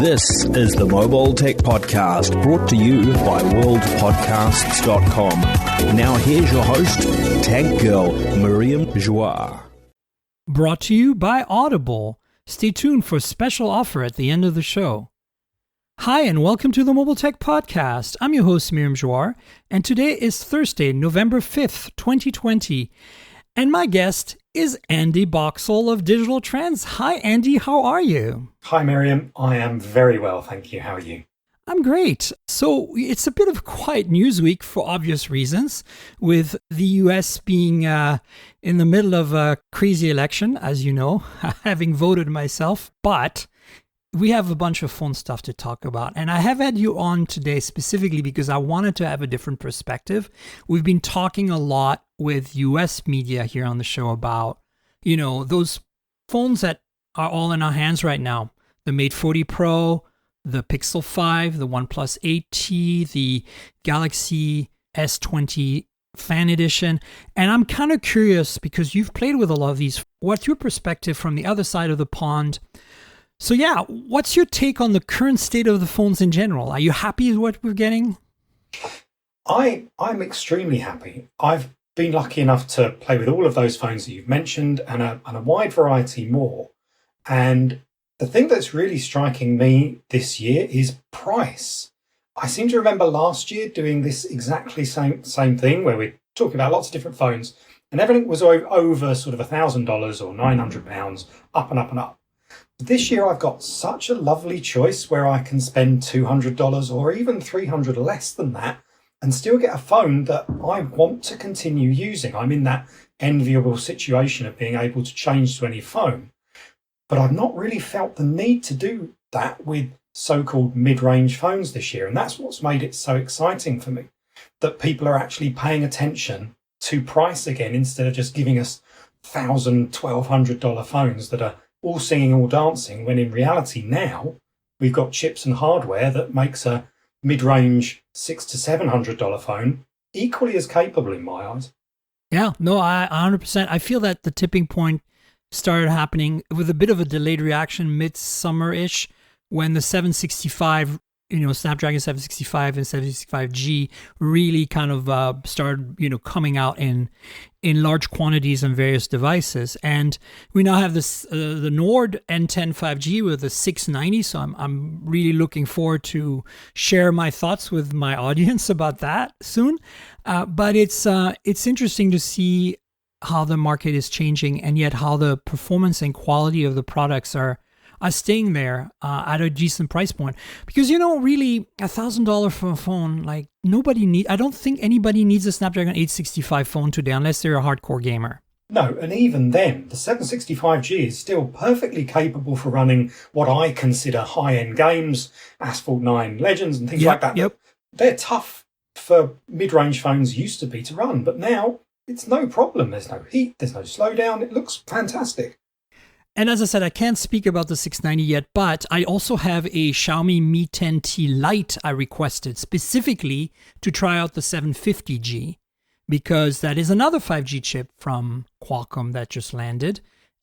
This is the Mobile Tech Podcast, brought to you by worldpodcasts.com. Now here's your host, Tech Girl, Miriam Joie. Brought to you by Audible. Stay tuned for a special offer at the end of the show. Hi, and welcome to the Mobile Tech Podcast. I'm your host, Miriam Joie, and today is Thursday, November 5th, 2020. And my guest is Andy Boxall of Digital Trends. Hi, Andy. How are you? Hi, Miriam. I am very well, thank you. How are you? I'm great. So it's a bit of a quiet news week for obvious reasons, with the US being in the middle of a crazy election, as you know, having voted myself. But we have a bunch of fun stuff to talk about. And I have had you on today specifically because I wanted to have a different perspective. We've been talking a lot with US media here on the show about, you know, those phones that are all in our hands right now. The Mate 40 Pro, the Pixel 5, the OnePlus 8T, the Galaxy S20 Fan Edition. And I'm kind of curious because you've played with a lot of these. What's your perspective from the other side of the pond? So yeah, what's your take on the current state of the phones in general? Are you happy with what we're getting? I'm extremely happy. I've been lucky enough to play with all of those phones that you've mentioned and a wide variety more. And the thing that's really striking me this year is price. I seem to remember last year doing this exactly same thing where we're talking about lots of different phones and everything was over sort of $1,000 or £900, up and up and up. This year I've got such a lovely choice where I can spend $200 or even $300 less than that and still get a phone that I want to continue using. I'm in that enviable situation of being able to change to any phone. But I've not really felt the need to do that with so-called mid-range phones this year. And that's what's made it so exciting for me, that people are actually paying attention to price again instead of just giving us $1,000, $1,200 phones that are all singing, all dancing, when in reality now we've got chips and hardware that makes a mid-range $600 to $700 phone equally as capable in my eyes. Yeah, no, I 100%. I feel that the tipping point started happening with a bit of a delayed reaction midsummer-ish when the 765, Snapdragon 765 and 765G really kind of started, coming out in large quantities on various devices. And we now have this the Nord N10 5G with the 690. So I'm really looking forward to share my thoughts with my audience about that soon. But it's interesting to see how the market is changing and yet how the performance and quality of the products are staying there at a decent price point. Because, really $1,000 for a phone, like I don't think anybody needs a Snapdragon 865 phone today unless they're a hardcore gamer. No, and even then, the 765G is still perfectly capable for running what I consider high-end games, Asphalt 9 Legends and things like that. Yep. They're tough for mid-range phones used to be to run, but now it's no problem. There's no heat, there's no slowdown. It looks fantastic. And as I said, I can't speak about the 690 yet, but I also have a Xiaomi Mi 10T Lite I requested specifically to try out the 750G because that is another 5G chip from Qualcomm that just landed.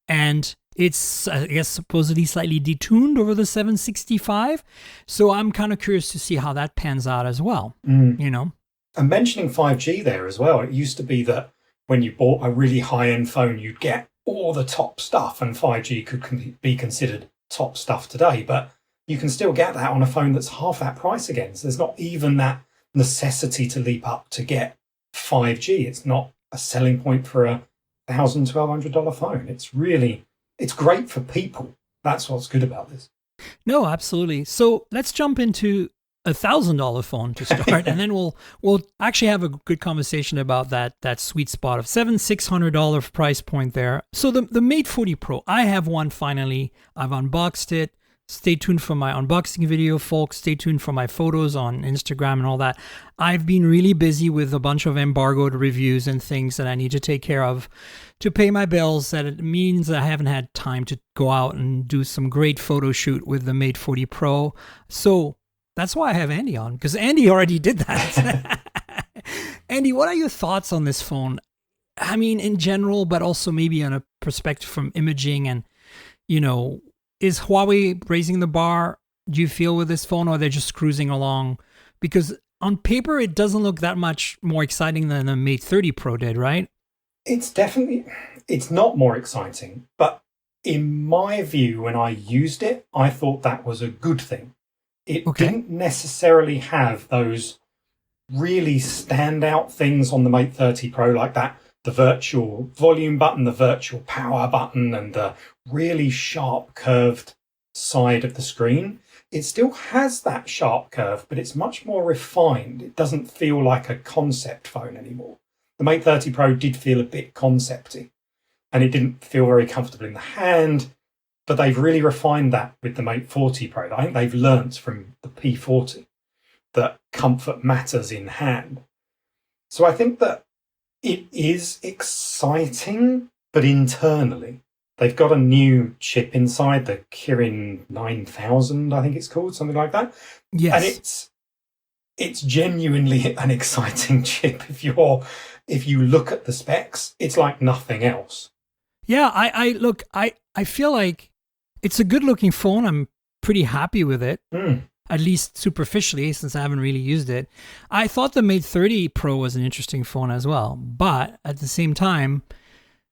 And it's, I guess, supposedly slightly detuned over the 765. So I'm kind of curious to see how that pans out as well, And mentioning 5G there as well, it used to be that when you bought a really high-end phone, you'd get all the top stuff, and 5G could be considered top stuff today, but you can still get that on a phone that's half that price again. So there's not even that necessity to leap up to get 5G. It's not a selling point for a $1,000, $1,200 phone. It's great for people. That's what's good about this. No, absolutely. So let's jump into $1,000 phone to start, and then we'll actually have a good conversation about that sweet spot of $600 price point there. So the Mate 40 Pro, I have one finally. I've unboxed it. Stay tuned for my unboxing video, folks. Stay tuned for my photos on Instagram and all that. I've been really busy with a bunch of embargoed reviews and things that I need to take care of to pay my bills. That it means that I haven't had time to go out and do some great photo shoot with the Mate 40 Pro. So that's why I have Andy on, because Andy already did that. Andy, what are your thoughts on this phone? I mean, in general, but also maybe on a perspective from imaging and, is Huawei raising the bar do you feel with this phone, or they're just cruising along? Because on paper, it doesn't look that much more exciting than the Mate 30 Pro did, right? It's not more exciting, but in my view, when I used it, I thought that was a good thing. It didn't necessarily have those really standout things on the Mate 30 Pro like that, the virtual volume button, the virtual power button, and the really sharp curved side of the screen. It still has that sharp curve, but it's much more refined. It doesn't feel like a concept phone anymore. The Mate 30 Pro did feel a bit concepty, and it didn't feel very comfortable in the hand, but they've really refined that with the Mate 40 Pro. I think they've learnt from the P40 that comfort matters in hand. So I think that it is exciting, but internally. They've got a new chip inside, the Kirin 9000, I think it's called, something like that. Yes. And it's genuinely an exciting chip. If you look at the specs, it's like nothing else. Yeah, I feel like it's a good looking phone. I'm pretty happy with it. At least superficially, since I haven't really used it. I thought the Mate 30 Pro was an interesting phone as well. But at the same time,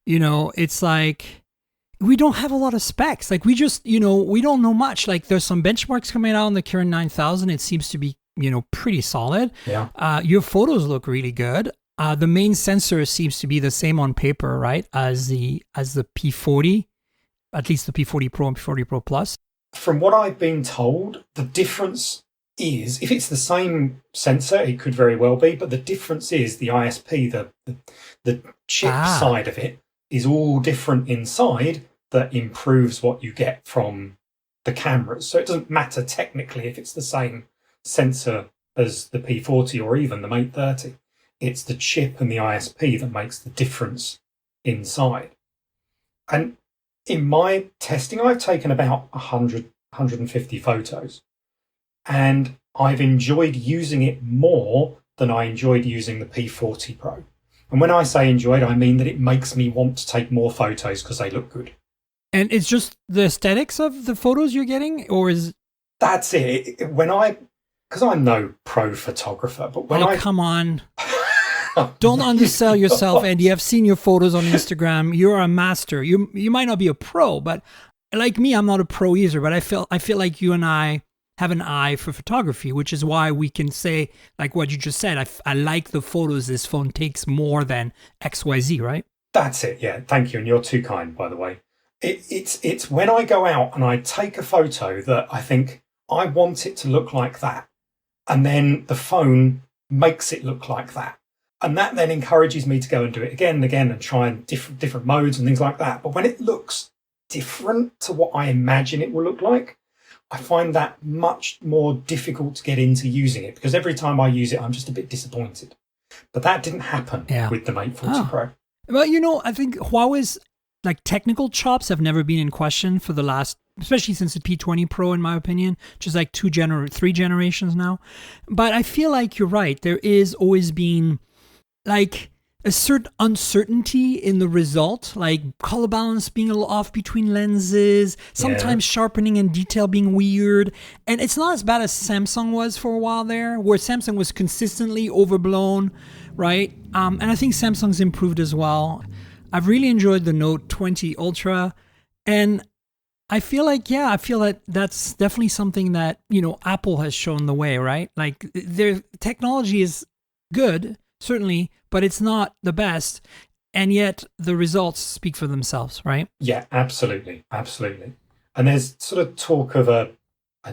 it's like we don't have a lot of specs. Like we just, we don't know much. Like there's some benchmarks coming out on the Kirin 9000. It seems to be, pretty solid. Yeah. Your photos look really good. The main sensor seems to be the same on paper, right, as the P40, at least the P40 Pro and P40 Pro Plus. From what I've been told, the difference is, if it's the same sensor, it could very well be, but the difference is the ISP, the chip side of it is all different inside that improves what you get from the cameras. So it doesn't matter technically if it's the same sensor as the P40 or even the Mate 30. It's the chip and the ISP that makes the difference inside. And in my testing, I've taken about 100, 150 photos, and I've enjoyed using it more than I enjoyed using the P40 Pro. And when I say enjoyed, I mean that it makes me want to take more photos because they look good. And it's just the aesthetics of the photos you're getting, or is... That's it. Because I'm no pro photographer, but when come on. Don't undersell yourself, Andy. I've seen your photos on Instagram. You're a master. You might not be a pro, but like me, I'm not a pro either. But I feel like you and I have an eye for photography, which is why we can say, like what you just said, I like the photos this phone takes more than XYZ, right? That's it. Yeah. Thank you. And you're too kind, by the way. It's when I go out and I take a photo that I think I want it to look like that, and then the phone makes it look like that. And that then encourages me to go and do it again and again and try and different modes and things like that. But when it looks different to what I imagine it will look like, I find that much more difficult to get into using it, because every time I use it, I'm just a bit disappointed. But that didn't happen with the Mate 40 Pro. Well, I think Huawei's technical chops have never been in question for the last, especially since the P20 Pro, in my opinion, which is like 3 generations now. But I feel like you're right. There is always been like a certain uncertainty in the result, like color balance being a little off between lenses, sometimes sharpening and detail being weird. And it's not as bad as Samsung was for a while there, where Samsung was consistently overblown, right? And I think Samsung's improved as well. I've really enjoyed the Note 20 Ultra, and I feel that that's definitely something that, Apple has shown the way, right? Like their technology is good, certainly, but it's not the best, and yet the results speak for themselves, right? Yeah, absolutely. Absolutely. And there's sort of talk of a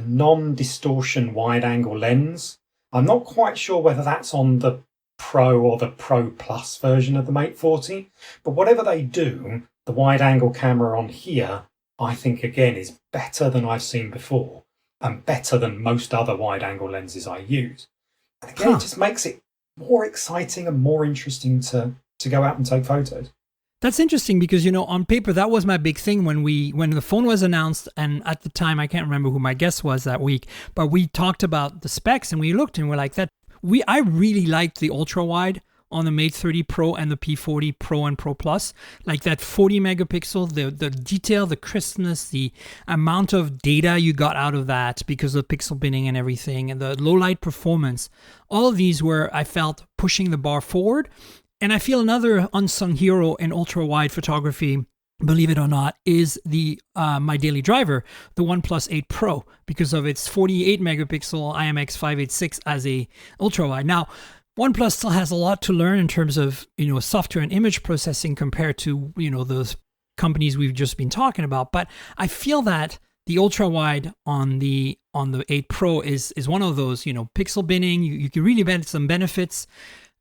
non-distortion wide-angle lens. I'm not quite sure whether that's on the Pro or the Pro Plus version of the Mate 40, but whatever they do, the wide-angle camera on here, I think, again, is better than I've seen before, and better than most other wide-angle lenses I use. And again, it just makes it more exciting and more interesting to go out and take photos. That's interesting because, on paper, that was my big thing when the phone was announced. And at the time, I can't remember who my guest was that week, but we talked about the specs and we looked and we're like I really liked the ultra wide on the Mate 30 Pro and the P40 Pro and Pro Plus. Like that 40 megapixel, the detail, the crispness, the amount of data you got out of that because of pixel binning and everything, and the low light performance. All of these were, I felt, pushing the bar forward. And I feel another unsung hero in ultra wide photography, believe it or not, is the my daily driver, the OnePlus 8 Pro, because of its 48 megapixel IMX586 as a ultra wide. Now, OnePlus still has a lot to learn in terms of, software and image processing compared to, those companies we've just been talking about. But I feel that the ultra wide on the 8 Pro is one of those, pixel binning. You can really get some benefits,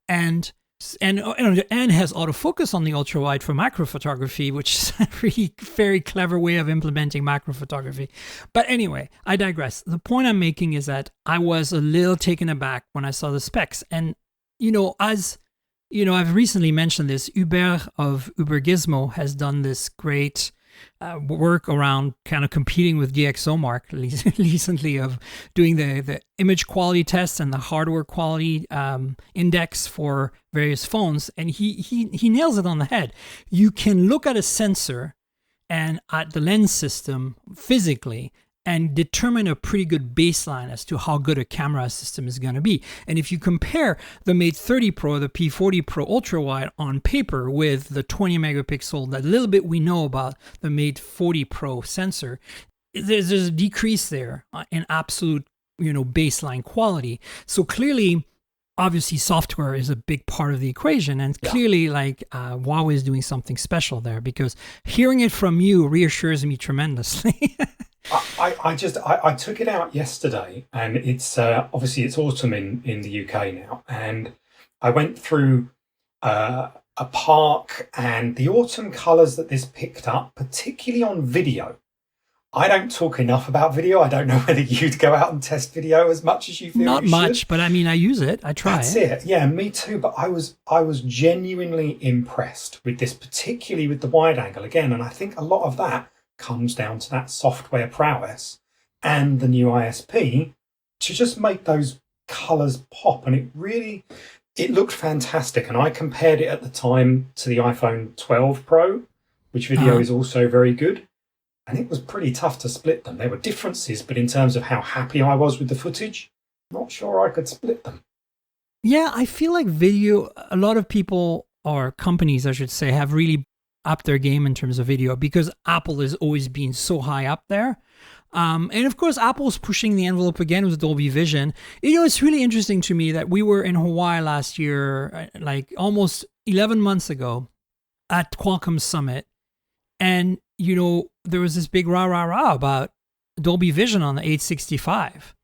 and has autofocus on the ultra wide for macro photography, which is a really very clever way of implementing macro photography. But anyway, I digress. The point I'm making is that I was a little taken aback when I saw the specs. And, I've recently mentioned this. Hubert of Uber Gizmo has done this great work around kind of competing with DxOMark recently, of doing the image quality tests and the hardware quality index for various phones, and he nails it on the head. You can look at a sensor and at the lens system physically and determine a pretty good baseline as to how good a camera system is going to be. And if you compare the Mate 30 Pro, the P40 Pro ultra wide on paper with the 20 megapixel, that little bit we know about the Mate 40 Pro sensor, there's a decrease there in absolute, baseline quality. So clearly, obviously, software is a big part of the equation, and clearly, Huawei is doing something special there, because hearing it from you reassures me tremendously. I took it out yesterday, and it's obviously it's autumn in the UK now, and I went through a park, and the autumn colours that this picked up, particularly on video. I don't talk enough about video. I don't know whether you'd go out and test video as much as you feel. Not much, but I mean, I use it. I try. That's it. Yeah, me too. But I was genuinely impressed with this, particularly with the wide angle again, and I think a lot of that comes down to that software prowess and the new ISP to just make those colours pop. And it looked fantastic. And I compared it at the time to the iPhone 12 Pro, which video is also very good. And it was pretty tough to split them. There were differences, but in terms of how happy I was with the footage, not sure I could split them. Yeah, I feel like video, a lot of people, or companies, I should say, have really upped their game in terms of video, because Apple has always been so high up there. And of course, Apple's pushing the envelope again with Dolby Vision. It's really interesting to me that we were in Hawaii last year, like almost 11 months ago, at Qualcomm's Summit. And, there was this big rah about Dolby Vision on the 865.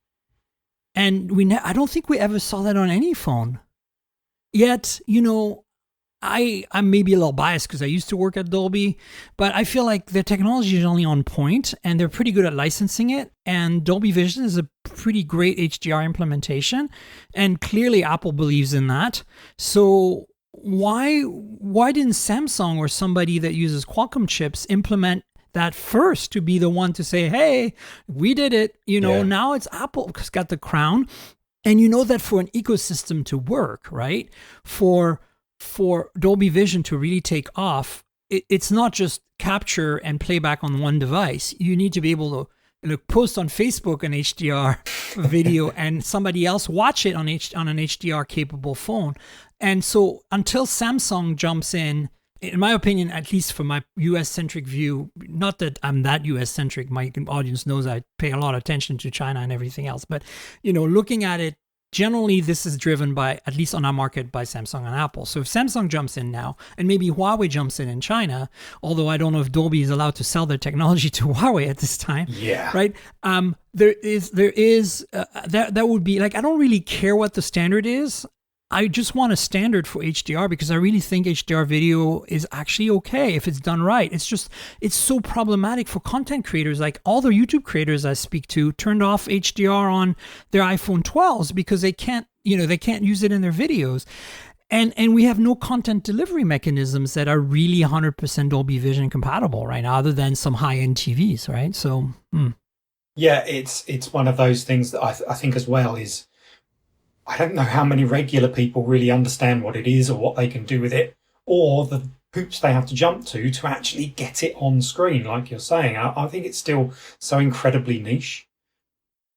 And I don't think we ever saw that on any phone. Yet, I'm maybe a little biased because I used to work at Dolby, but I feel like their technology is only on point, and they're pretty good at licensing it. And Dolby Vision is a pretty great HDR implementation, and clearly Apple believes in that. So why didn't Samsung or somebody that uses Qualcomm chips implement that first, to be the one to say, hey, we did it? Now it's Apple who's got the crown. And that for an ecosystem to work, right? For Dolby Vision to really take off, it's not just capture and playback on one device. You need to be able to post on Facebook an HDR video and somebody else watch it on an HDR capable phone. And so until Samsung jumps in my opinion, at least from my US-centric view, not that I'm that US-centric, my audience knows I pay a lot of attention to China and everything else, but, looking at it, generally this is driven by, at least on our market, by Samsung and Apple. So if Samsung jumps in now, and maybe Huawei jumps in China, although I don't know if Dolby is allowed to sell their technology to Huawei at this time. Yeah. Right? That would be, like, I don't really care what the standard is. I just want a standard for HDR, because I really think HDR video is actually okay if it's done right. It's so problematic for content creators. Like all the YouTube creators I speak to turned off HDR on their iPhone 12s because they can't use it in their videos. And we have no content delivery mechanisms that are really 100% Dolby Vision compatible right now, other than some high-end TVs, right? So, yeah, it's one of those things that I think as well is, I don't know how many regular people really understand what it is or what they can do with it, or the hoops they have to jump to actually get it on screen, like you're saying. I think it's still so incredibly niche.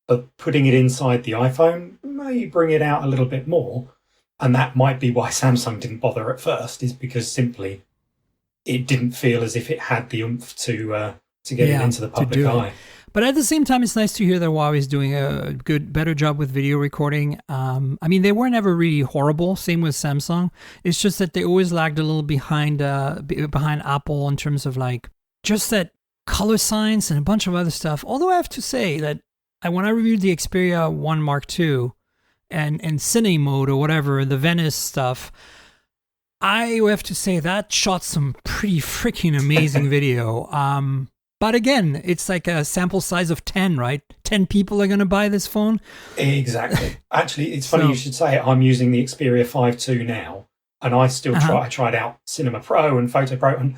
But putting it inside the iPhone may bring it out a little bit more. And that might be why Samsung didn't bother at first, is because simply it didn't feel as if it had the oomph to get it into the public eye. But at the same time, it's nice to hear that Huawei is doing a better job with video recording. I mean, they were never really horrible. Same with Samsung. It's just that they always lagged a little behind Apple in terms of like just that color science and a bunch of other stuff. Although I have to say that when I reviewed the Xperia 1 Mark II and Cine mode or whatever, the Venice stuff, I have to say that shot some pretty freaking amazing video. But again, it's like a sample size of 10, right? 10 people are going to buy this phone. Exactly. Actually, it's funny you should say it. I'm using the Xperia 5 II now, and I still I tried out Cinema Pro and Photo Pro, and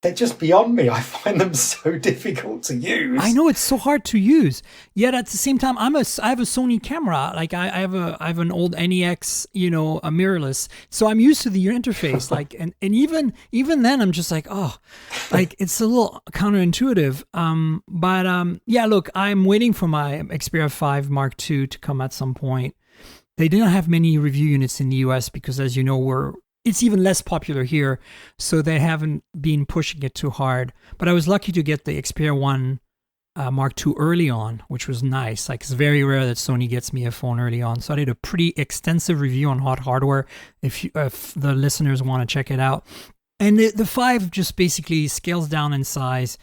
they're just beyond me. I find them so difficult to use. I know, it's so hard to use. Yet at the same time, I have a Sony camera. Like I have an old NEX, a mirrorless. So I'm used to the interface. Like and even then, I'm just like, oh, like it's a little counterintuitive. But yeah, look, I'm waiting for my Xperia 5 Mark II to come at some point. They didn't have many review units in the US because, as you know, it's even less popular here, so they haven't been pushing it too hard. But I was lucky to get the Xperia 1 Mark II early on, which was nice. Like, it's very rare that Sony gets me a phone early on. So I did a pretty extensive review on Hot Hardware if the listeners want to check it out. And the 5 just basically scales down in size,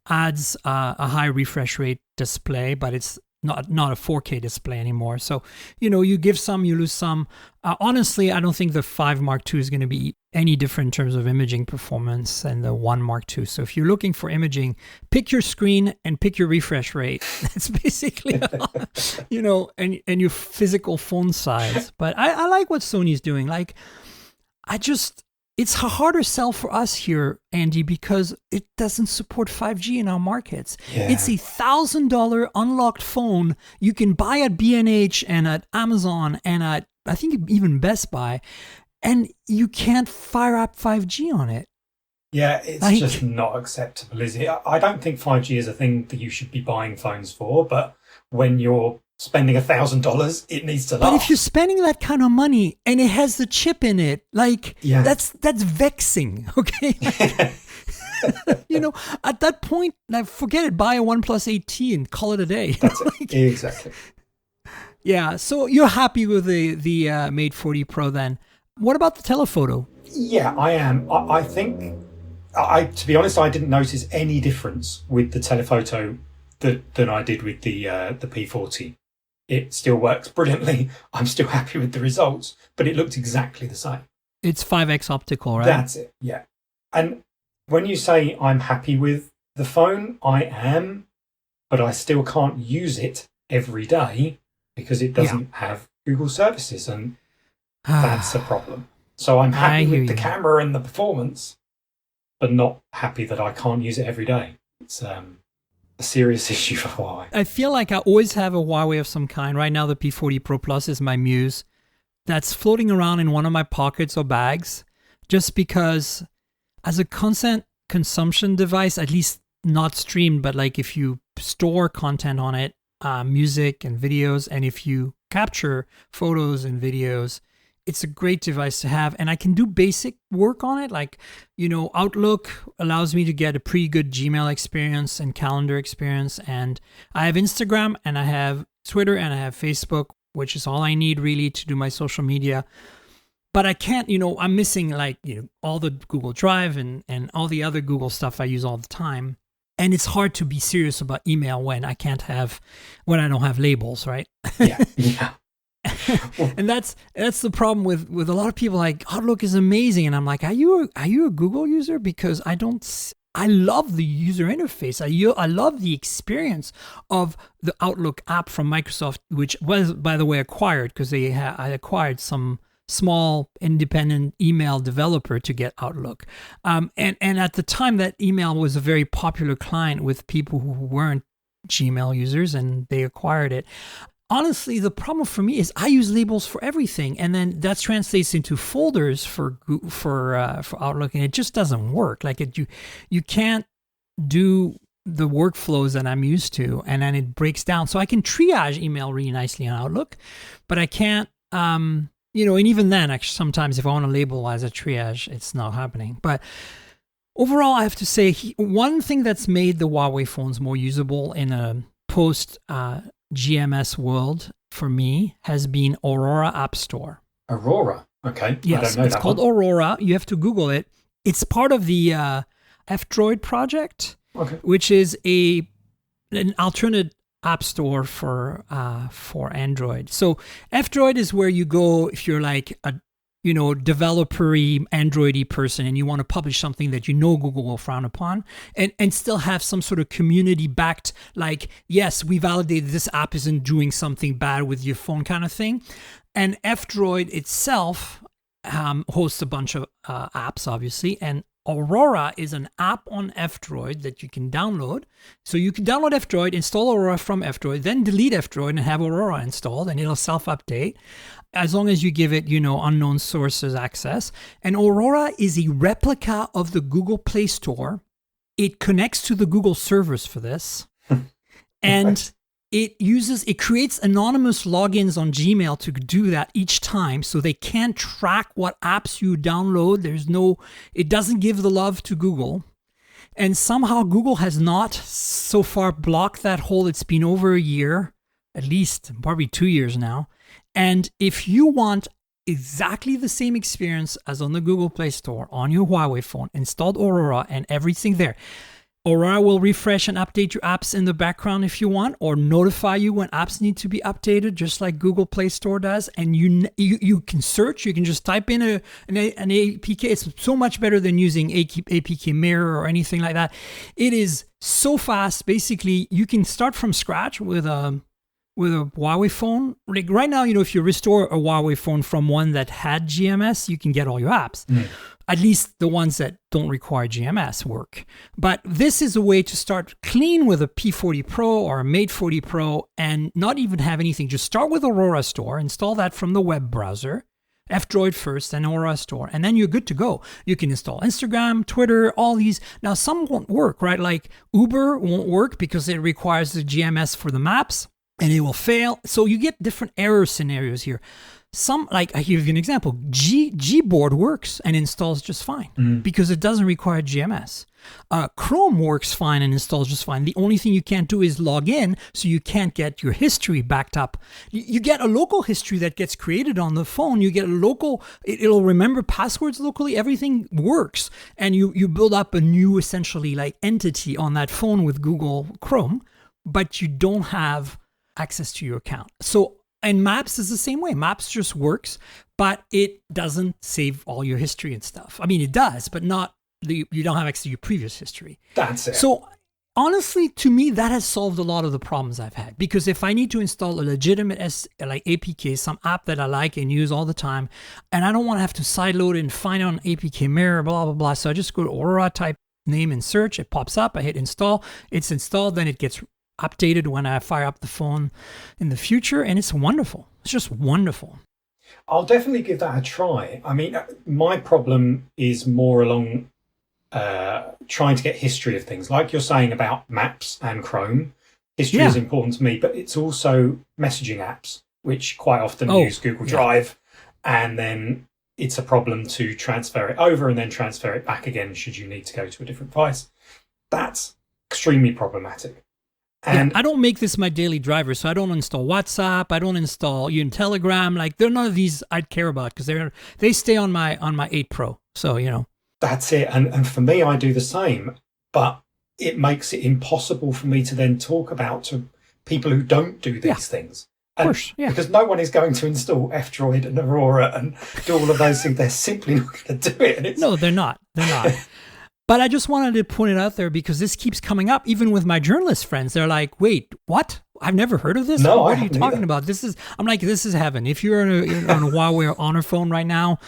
adds a high refresh rate display, but it's not a 4K display anymore. So, you give some, you lose some. Honestly, I don't think the 5 Mark II is going to be any different in terms of imaging performance than the 1 Mark II. So if you're looking for imaging, pick your screen and pick your refresh rate. That's basically, and your physical phone size. But I like what Sony's doing. Like, it's a harder sell for us here, Andy, because it doesn't support 5G in our markets. Yeah. It's $1,000 unlocked phone you can buy at B&H and at Amazon and at, I think, even Best Buy, and you can't fire up 5G on it. Yeah, it's just not acceptable, is it? I don't think 5G is a thing that you should be buying phones for, but when you're spending $1,000, it needs to last. But if you're spending that kind of money and it has the chip in it, that's vexing, okay? At that point, forget it. Buy a OnePlus 8T and call it a day. That's it. Exactly. Yeah. So you're happy with the Mate 40 Pro then? What about the telephoto? Yeah, I am. I think, to be honest, I didn't notice any difference with the telephoto than I did with the P40. It still works brilliantly. I'm still happy with the results, but it looked exactly the same. It's 5x optical, right? That's it, yeah. And when you say I'm happy with the phone, I am, but I still can't use it every day because it doesn't have Google services, and that's a problem. So I'm happy with the camera and the performance, but not happy that I can't use it every day. It's a serious issue for Huawei. I feel like I always have a Huawei of some kind. Right now, the P40 Pro Plus is my muse. That's floating around in one of my pockets or bags, just because as a content consumption device, at least not streamed, but like if you store content on it, music and videos, and if you capture photos and videos, it's a great device to have. And I can do basic work on it. Like, Outlook allows me to get a pretty good Gmail experience and calendar experience. And I have Instagram and I have Twitter and I have Facebook, which is all I need really to do my social media. But I can't, I'm missing all the Google Drive and all the other Google stuff I use all the time. And it's hard to be serious about email when I don't have labels, right? Yeah. And that's the problem with a lot of people. Like, Outlook is amazing, and I'm like, are you a Google user? Because I love the user interface. I love the experience of the Outlook app from Microsoft, which was, by the way, acquired because I acquired some small independent email developer to get Outlook. And at the time, that email was a very popular client with people who weren't Gmail users, and they acquired it. honestly, the problem for me is I use labels for everything, and then that translates into folders for Outlook, and it just doesn't work. Like you can't do the workflows that I'm used to, and then it breaks down. So I can triage email really nicely on Outlook, but I can't. And even then, actually, sometimes if I want to label as a triage, it's not happening. But overall, I have to say, one thing that's made the Huawei phones more usable in a post GMS world for me has been Aurora App Store. Aurora, okay. Yes, I don't know it's that called one. Aurora. You have to Google it. It's part of the F-Droid project, Okay. which is an alternate app store for Android. So F-Droid is where you go if you're like a developer-y, Android-y person, and you want to publish something that Google will frown upon, and still have some sort of community-backed, like, yes, we validated this app isn't doing something bad with your phone kind of thing. And F-Droid itself hosts a bunch of apps, obviously, and Aurora is an app on F-Droid that you can download. So you can download F-Droid, install Aurora from F-Droid, then delete F-Droid and have Aurora installed, and it'll self-update as long as you give it, unknown sources access. And Aurora is a replica of the Google Play Store. It connects to the Google servers for this. And it creates anonymous logins on Gmail to do that each time, so they can't track what apps you download. It doesn't give the love to Google. And somehow Google has not so far blocked that hole. It's been over a year, at least probably 2 years now. And if you want exactly the same experience as on the Google Play Store on your Huawei phone, installed Aurora and everything there. Aurora will refresh and update your apps in the background if you want, or notify you when apps need to be updated, just like Google Play Store does. And you can search. You can just type in an APK. It's so much better than using APK Mirror or anything like that. It is so fast. Basically, you can start from scratch with a Huawei phone. Like right now, if you restore a Huawei phone from one that had GMS, you can get all your apps. At least the ones that don't require GMS work. But this is a way to start clean with a P40 Pro or a Mate 40 Pro and not even have anything. Just start with Aurora Store, install that from the web browser, F-Droid first, then Aurora Store, and then you're good to go. You can install Instagram, Twitter, all these. Now, some won't work, right? Like Uber won't work because it requires the GMS for the maps, and it will fail. So you get different error scenarios here. I give you an example. Gboard works and installs just fine because it doesn't require GMS. Chrome works fine and installs just fine. The only thing you can't do is log in, so you can't get your history backed up. You get a local history that gets created on the phone. You get a local, it'll remember passwords locally. Everything works. And you build up a new, essentially, like entity on that phone with Google Chrome, but you don't have access to your account. And Maps is the same way. Maps just works, but it doesn't save all your history and stuff. I mean, it does, but you don't have access to your previous history. That's it. So honestly, to me, that has solved a lot of the problems I've had. Because if I need to install a legitimate APK, some app that I like and use all the time, and I don't want to have to sideload it and find it on APK Mirror, blah, blah, blah. So I just go to Aurora, type name and search. It pops up. I hit install. It's installed. Then it gets updated when I fire up the phone in the future, and it's wonderful. It's just wonderful. I'll definitely give that a try. I mean, my problem is more along trying to get history of things, like you're saying about Maps and Chrome. History is important to me, but it's also messaging apps, which quite often use Google Drive, and then it's a problem to transfer it over and then transfer it back again should you need to go to a different device. That's extremely problematic. And I don't make this my daily driver, so I don't install WhatsApp. I don't install Telegram. Like, they're none of these I'd care about because they stay on my 8 Pro. So that's it. And for me, I do the same. But it makes it impossible for me to then talk about to people who don't do these things. And of course, because no one is going to install F-Droid and Aurora and do all of those things. They're simply not going to do it. No, they're not. They're not. But I just wanted to point it out there because this keeps coming up, even with my journalist friends. They're like, wait, what? I've never heard of this? No, what are you talking about? I'm like, this is heaven. If you're on a Huawei Honor phone right now,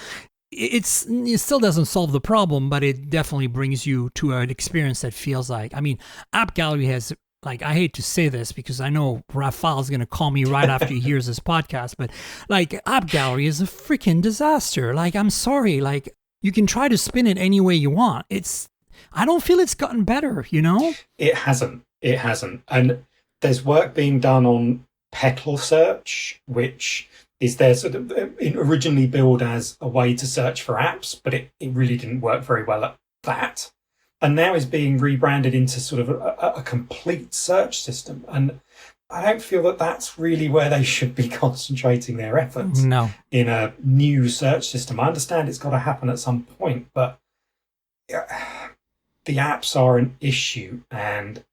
it still doesn't solve the problem, but it definitely brings you to an experience that feels like, I mean, App Gallery has like, I hate to say this because I know Rafael's going to call me right after he hears this podcast, but like App Gallery is a freaking disaster. Like, I'm sorry. Like, you can try to spin it any way you want. I don't feel it's gotten better, you know? It hasn't. And there's work being done on Petal Search, which is there sort of originally billed as a way to search for apps, but it really didn't work very well at that. And now is being rebranded into sort of a complete search system. And I don't feel that that's really where they should be concentrating their efforts. No. In a new search system. I understand it's got to happen at some point, but the apps are an issue, and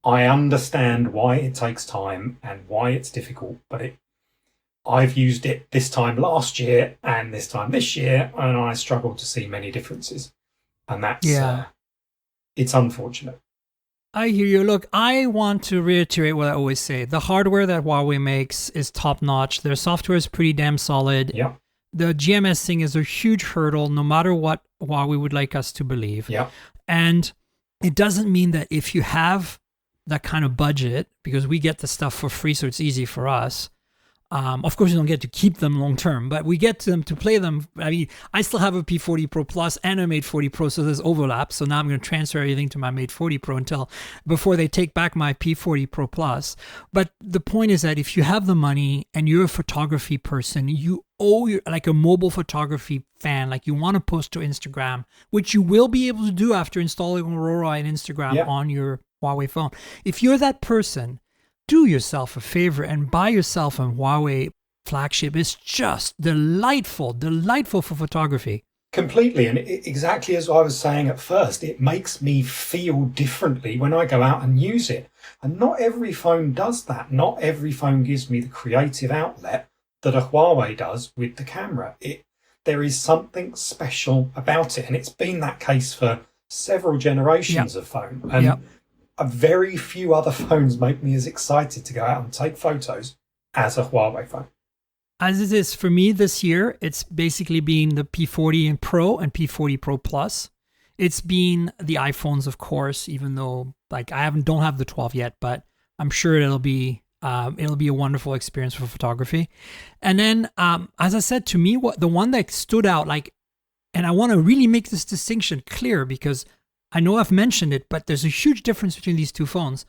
I understand why it takes time and why it's difficult, but I've used it this time last year and this time this year, and I struggle to see many differences. And that's, it's unfortunate. I hear you. Look, I want to reiterate what I always say. The hardware that Huawei makes is top-notch. Their software is pretty damn solid. Yeah. The GMS thing is a huge hurdle, no matter what Huawei would like us to believe. Yeah. And it doesn't mean that if you have that kind of budget, because we get the stuff for free, so it's easy for us. Of course, you don't get to keep them long term, but we get them to play them. I mean, I still have a P40 Pro Plus and a Mate 40 Pro, so there's overlap. So now I'm going to transfer everything to my Mate 40 Pro before they take back my P40 Pro Plus. But the point is that if you have the money and you're a photography person, you owe like a mobile photography fan, like you want to post to Instagram, which you will be able to do after installing Aurora and Instagram on your Huawei phone. If you're that person, do yourself a favor and buy yourself a Huawei flagship. It's just delightful for photography. Completely. And exactly as I was saying at first, it makes me feel differently when I go out and use it. And not every phone does that. Not every phone gives me the creative outlet that a Huawei does with the camera. There is something special about it. And it's been that case for several generations of phone. And a very few other phones make me as excited to go out and take photos as a Huawei phone. As it is for me this year, it's basically been the P40 and Pro and P40 Pro Plus. It's been the iPhones, of course, even though like don't have the 12 yet, but I'm sure it'll be a wonderful experience for photography. And then, as I said, to me, the one that stood out, like, and I want to really make this distinction clear because I know I've mentioned it, but there's a huge difference between these two phones.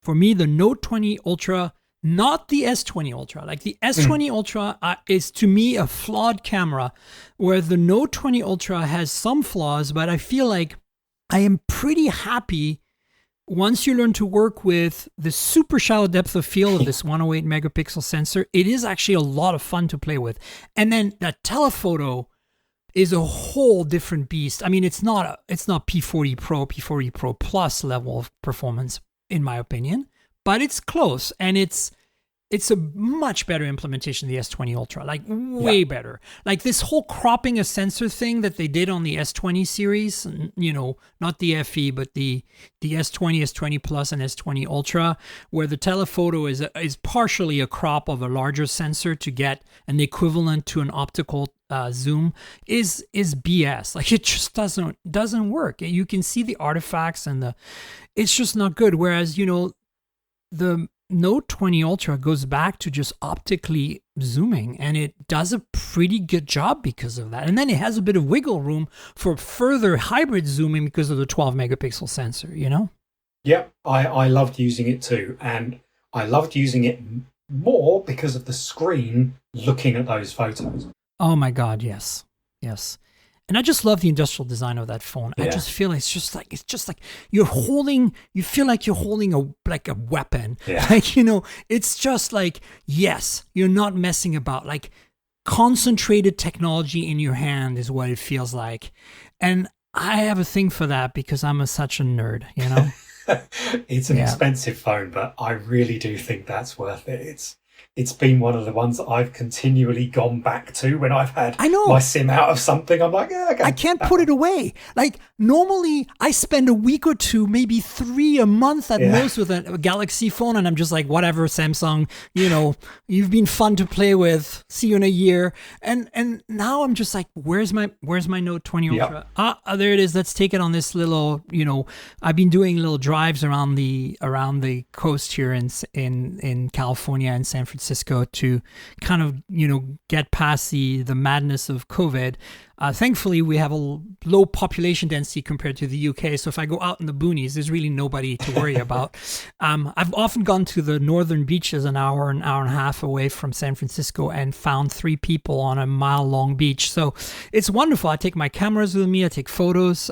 For me, the Note 20 Ultra, not the S20 Ultra. Like the S20 Ultra is to me a flawed camera, where the Note 20 Ultra has some flaws, but I feel like I am pretty happy once you learn to work with the super shallow depth of field of this 108 megapixel sensor. It is actually a lot of fun to play with. And then that telephoto is a whole different beast. I mean, it's not P40 Pro, P40 Pro Plus level of performance, in my opinion, but it's close, and it's a much better implementation of the S20 Ultra, like way better. Like this whole cropping a sensor thing that they did on the S20 series, you know, not the FE, but the S20, S20 Plus, and S20 Ultra, where the telephoto is partially a crop of a larger sensor to get an equivalent to an optical zoom is BS. Like it just doesn't work. You can see the artifacts and it's just not good. Whereas, you know, the Note 20 Ultra goes back to just optically zooming, and it does a pretty good job because of that. And then it has a bit of wiggle room for further hybrid zooming because of the 12 megapixel sensor, you know? Yeah, I loved using it too. And I loved using it more because of the screen looking at those photos. Oh my God, yes. Yes. And I just love the industrial design of that phone. Yeah. I just feel it's just like you feel like you're holding a weapon. Yeah. Like, you know, it's just like, yes, you're not messing about. Like concentrated technology in your hand is what it feels like. And I have a thing for that because I'm such a nerd, you know? It's an expensive phone, but I really do think that's worth it. it's been one of the ones that I've continually gone back to when I've had I know. my SIM out of something. I'm like, yeah, okay. I can't put it away. Like normally I spend a week or two, maybe 3 a month at most with a Galaxy phone. And I'm just like, whatever, Samsung, you've been fun to play with. See you in a year. And now I'm just like, where's my Note 20 Ultra? There it is. Let's take it on this little, I've been doing little drives around the coast here in California and San Francisco to kind of, get past the madness of COVID. Thankfully, we have a low population density compared to the UK. So if I go out in the boonies, there's really nobody to worry about. I've often gone to the northern beaches an hour and a half away from San Francisco and found 3 people on a mile-long beach. So it's wonderful. I take my cameras with me. I take photos.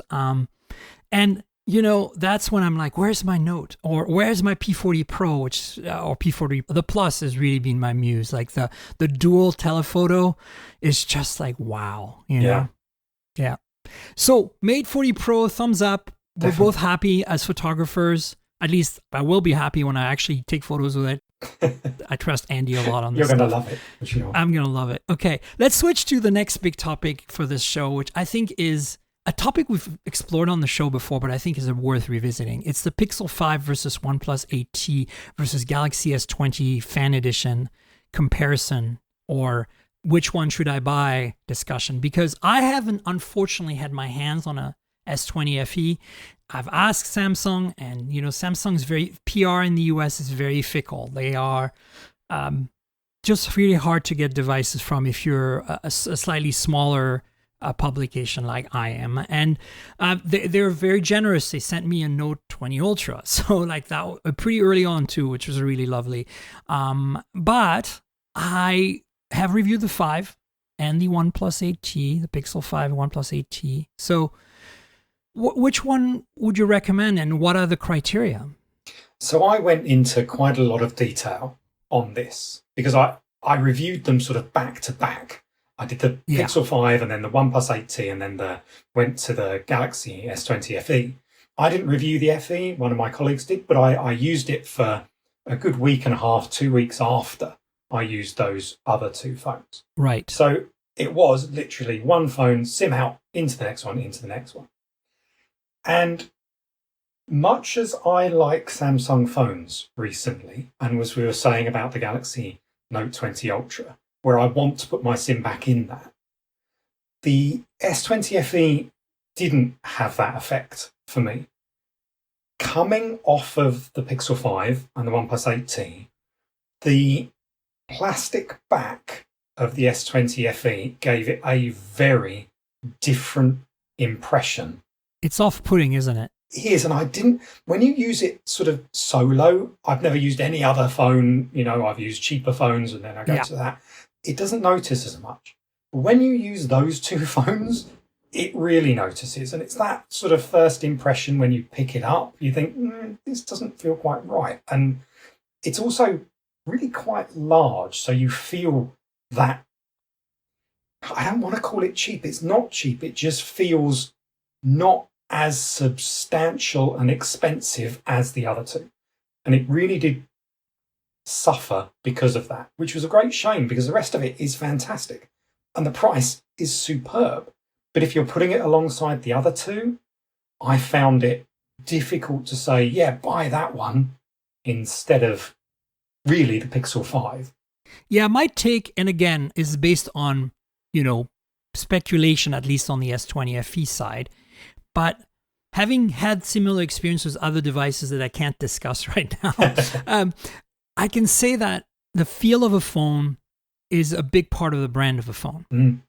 And that's when I'm like, where's my Note? Or where's my P40 Pro, or P40? The Plus has really been my muse. Like the dual telephoto is just like, wow, Yeah. So Mate 40 Pro, thumbs up. We're both happy as photographers. At least I will be happy when I actually take photos with it. I trust Andy a lot on this. You're going to love it, for sure. I'm going to love it. Okay, let's switch to the next big topic for this show, which I think is a topic we've explored on the show before, but I think is worth revisiting. It's the Pixel 5 versus OnePlus 8T versus Galaxy S20 Fan Edition comparison, or which one should I buy discussion, because I haven't unfortunately had my hands on a S20 FE. I've asked Samsung, and Samsung's PR in the US is very fickle. They are just really hard to get devices from if you're a slightly smaller publication like I am, and they're very generous. They sent me a Note 20 Ultra, so like that pretty early on too, which was really lovely. But I have reviewed the 5 and the OnePlus 8T, the Pixel 5 and OnePlus 8T. So which one would you recommend, and what are the criteria? So I went into quite a lot of detail on this because I reviewed them sort of back to back. I did the Pixel 5 and then the OnePlus 8T, and then went to the Galaxy S20 FE. I didn't review the FE, one of my colleagues did, but I used it for a good week and a half, 2 weeks after I used those other 2 phones. Right. So it was literally one phone, SIM out, into the next one, into the next one. And much as I like Samsung phones recently, and as we were saying about the Galaxy Note 20 Ultra, where I want to put my SIM back in that, the S20 FE didn't have that effect for me. Coming off of the Pixel 5 and the OnePlus 8T, the plastic back of the S20 FE gave it a very different impression. It's off-putting, isn't it? It is, and when you use it sort of solo, I've never used any other phone, I've used cheaper phones and then I go to that. It doesn't notice as much. But when you use those 2 phones, it really notices. And it's that sort of first impression when you pick it up, you think, this doesn't feel quite right. And it's also really quite large. So you feel that, I don't want to call it cheap. It's not cheap. It just feels not as substantial and expensive as the other 2. And it really did suffer because of that, which was a great shame because the rest of it is fantastic and the price is superb. But if you're putting it alongside the other 2, I found it difficult to say, buy that one instead of really the Pixel 5. Yeah, my take, and again, is based on, speculation, at least on the S20 FE side. But having had similar experiences with other devices that I can't discuss right now, I can say that the feel of a phone is a big part of the brand of a phone.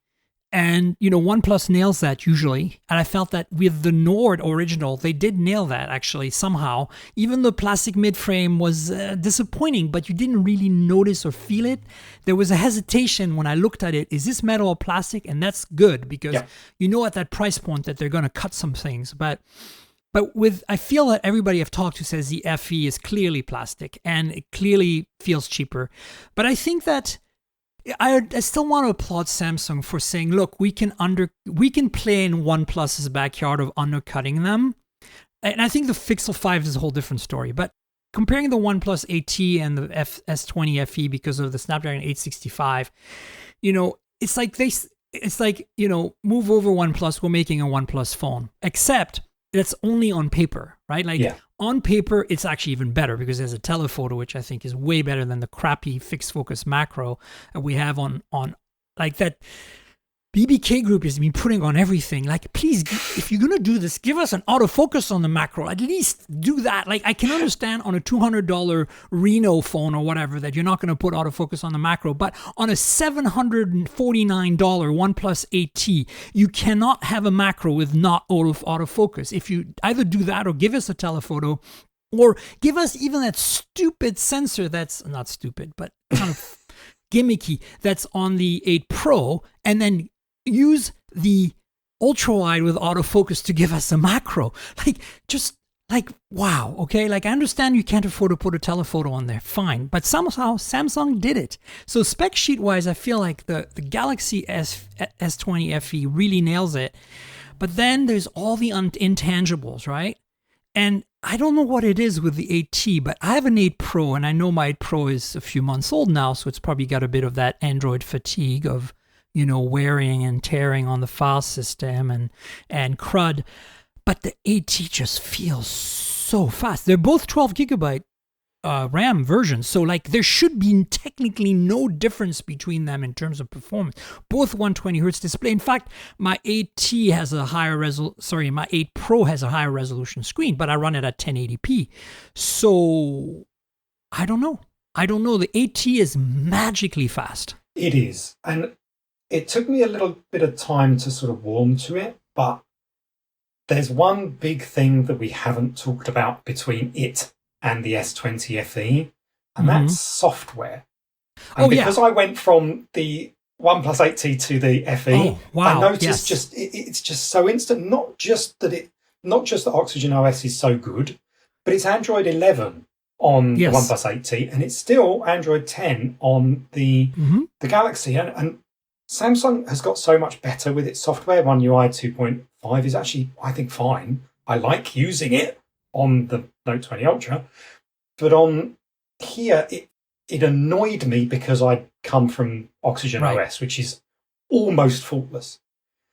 And, OnePlus nails that usually. And I felt that with the Nord original, they did nail that actually somehow. Even the plastic mid-frame was disappointing, but you didn't really notice or feel it. There was a hesitation when I looked at it. Is this metal or plastic? And that's good because at that price point that they're going to cut some things. But I feel that everybody I've talked to says the FE is clearly plastic and it clearly feels cheaper. But I think that I still want to applaud Samsung for saying, look, we can play in OnePlus's backyard of undercutting them. And I think the Pixel 5 is a whole different story. But comparing the OnePlus 8T and the S20 FE because of the Snapdragon 865, it's like move over OnePlus, we're making a OnePlus phone, except that's only on paper, right? Like on paper, it's actually even better because there's a telephoto, which I think is way better than the crappy fixed focus macro that we have on like that. BBK Group has been putting on everything. Like, please, if you're going to do this, give us an autofocus on the macro. At least do that. Like, I can understand on a $200 Reno phone or whatever that you're not going to put autofocus on the macro. But on a $749 OnePlus 8T, you cannot have a macro with not autofocus. If you either do that or give us a telephoto or give us even that stupid sensor that's not stupid, but kind of gimmicky that's on the 8 Pro, and then use the ultra wide with autofocus to give us a macro. Wow, okay? Like, I understand you can't afford to put a telephoto on there, fine. But somehow Samsung did it. So spec sheet wise, I feel like the Galaxy S20 FE really nails it. But then there's all the intangibles, right? And I don't know what it is with the 8T, but I have an 8 Pro, and I know my 8 Pro is a few months old now, so it's probably got a bit of that Android fatigue of, wearing and tearing on the file system and crud. But the 8T just feels so fast. They're both 12 gigabyte RAM versions, so like there should be technically no difference between them in terms of performance. Both 120 hertz display. In fact, my 8T has a higher my 8 Pro has a higher resolution screen, but I run it at 1080p. So I don't know. The 8T is magically fast. It is, and it took me a little bit of time to sort of warm to it, but there's one big thing that we haven't talked about between it and the S20 FE, and that's software. And because I went from the OnePlus 8T to the FE, I noticed it's just so instant. Not just that Oxygen OS is so good, but it's Android 11 on the OnePlus 8T, and it's still Android 10 on the Galaxy. And Samsung has got so much better with its software. One UI 2.5 is actually, I think, fine. I like using it on the Note 20 Ultra, but on here it annoyed me because I'd come from Oxygen OS, which is almost faultless.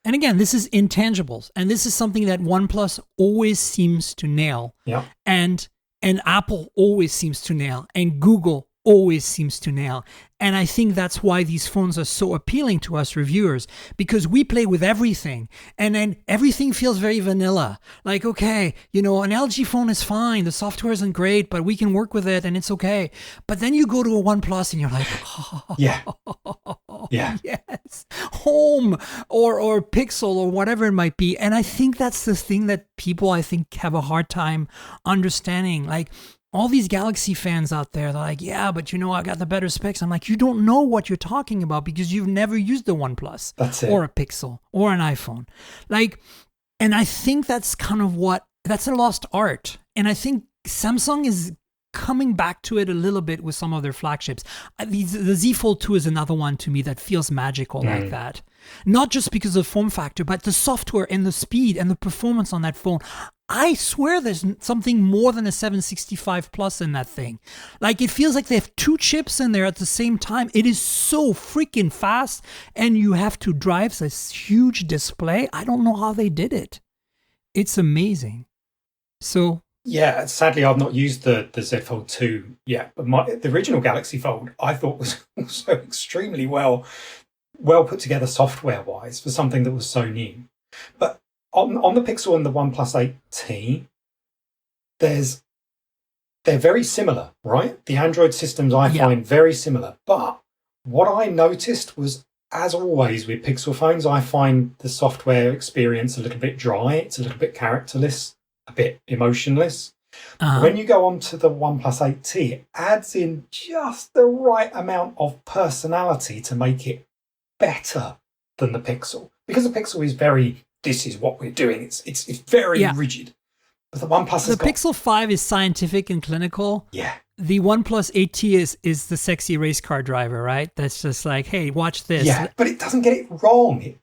And again, this is intangibles, and this is something that OnePlus always seems to nail. Yeah. And Apple always seems to nail, and Google always seems to nail. And I think that's why these phones are so appealing to us reviewers, because we play with everything, and then everything feels very vanilla. Like, okay, an LG phone is fine, the software isn't great, but we can work with it and it's okay. But then you go to a OnePlus and you're like, yes, Home or Pixel or whatever it might be. And I think that's the thing that people, I think, have a hard time understanding. Like, all these Galaxy fans out there, they're like, yeah, but I got the better specs. I'm like, you don't know what you're talking about because you've never used the OnePlus or a Pixel or an iPhone. Like, and I think that's kind of that's a lost art. And I think Samsung is coming back to it a little bit with some of their flagships. The Z Fold 2 is another one to me that feels magical like that. Not just because of form factor, but the software and the speed and the performance on that phone. I swear there's something more than a 765 Plus in that thing. Like, it feels like they have two chips in there at the same time. It is so freaking fast, and you have to drive this huge display. I don't know how they did it. It's amazing. So... yeah, sadly, I've not used the Z Fold 2 yet, but the original Galaxy Fold I thought was also extremely well put together software-wise for something that was so new. But on the Pixel and the OnePlus 8T, they're very similar, right? The Android systems I find very similar. But what I noticed was, as always with Pixel phones, I find the software experience a little bit dry. It's a little bit characterless, a bit emotionless. When you go on to the OnePlus 8T, it adds in just the right amount of personality to make it better than the Pixel. Because the Pixel is very, this is what we're doing. It's very rigid. But the OnePlus Pixel 5 is scientific and clinical. Yeah. The OnePlus 8T is the sexy race car driver, right? That's just like, hey, watch this. Yeah, but it doesn't get it wrong.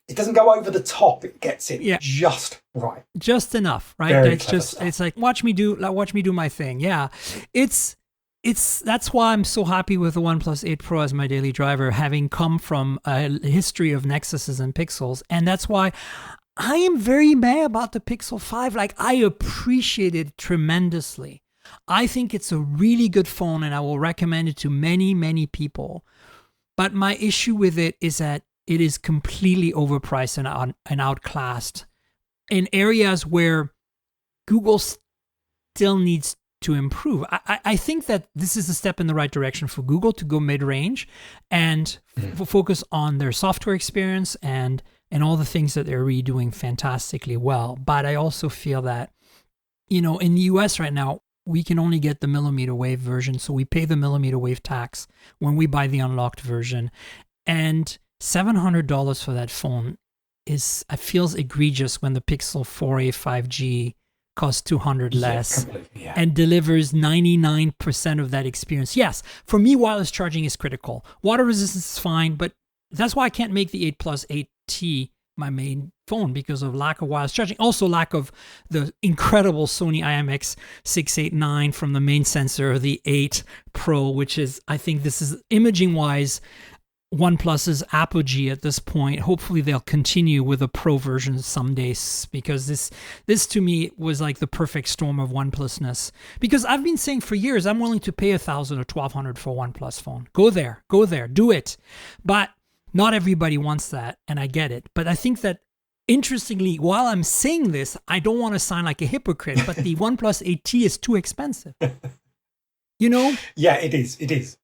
it doesn't go over the top. It gets it just right, just enough, right? Very It's just stuff. It's like watch me do my thing. Yeah, it's that's why I'm so happy with the OnePlus 8 Pro as my daily driver, having come from a history of Nexuses and Pixels, and that's why I am very mad about the Pixel 5. Like, I appreciate it tremendously. I think it's a really good phone, and I will recommend it to many, many people. But my issue with it is that it is completely overpriced and outclassed in areas where Google still needs to improve. I think that this is a step in the right direction for Google to go mid-range and focus on their software experience and all the things that they're really doing fantastically well. But I also feel that, in the US right now, we can only get the millimeter wave version. So we pay the millimeter wave tax when we buy the unlocked version. And $700 for that phone feels egregious when the Pixel 4a 5G costs $200 less and delivers 99% of that experience. Yes, for me, wireless charging is critical. Water resistance is fine, but that's why I can't make the 8 Plus 8T my main phone, because of lack of wireless charging. Also lack of the incredible Sony IMX689 from the main sensor, the 8 Pro, which is, I think this is imaging-wise, OnePlus's apogee at this point. Hopefully they'll continue with a Pro version someday, because this to me was like the perfect storm of OnePlusness. Because I've been saying for years, I'm willing to pay $1,000 or $1,200 for a OnePlus phone. Go there, do it. But not everybody wants that, and I get it. But I think that, interestingly, while I'm saying this, I don't want to sound like a hypocrite, but the OnePlus 8T is too expensive. Yeah, it is.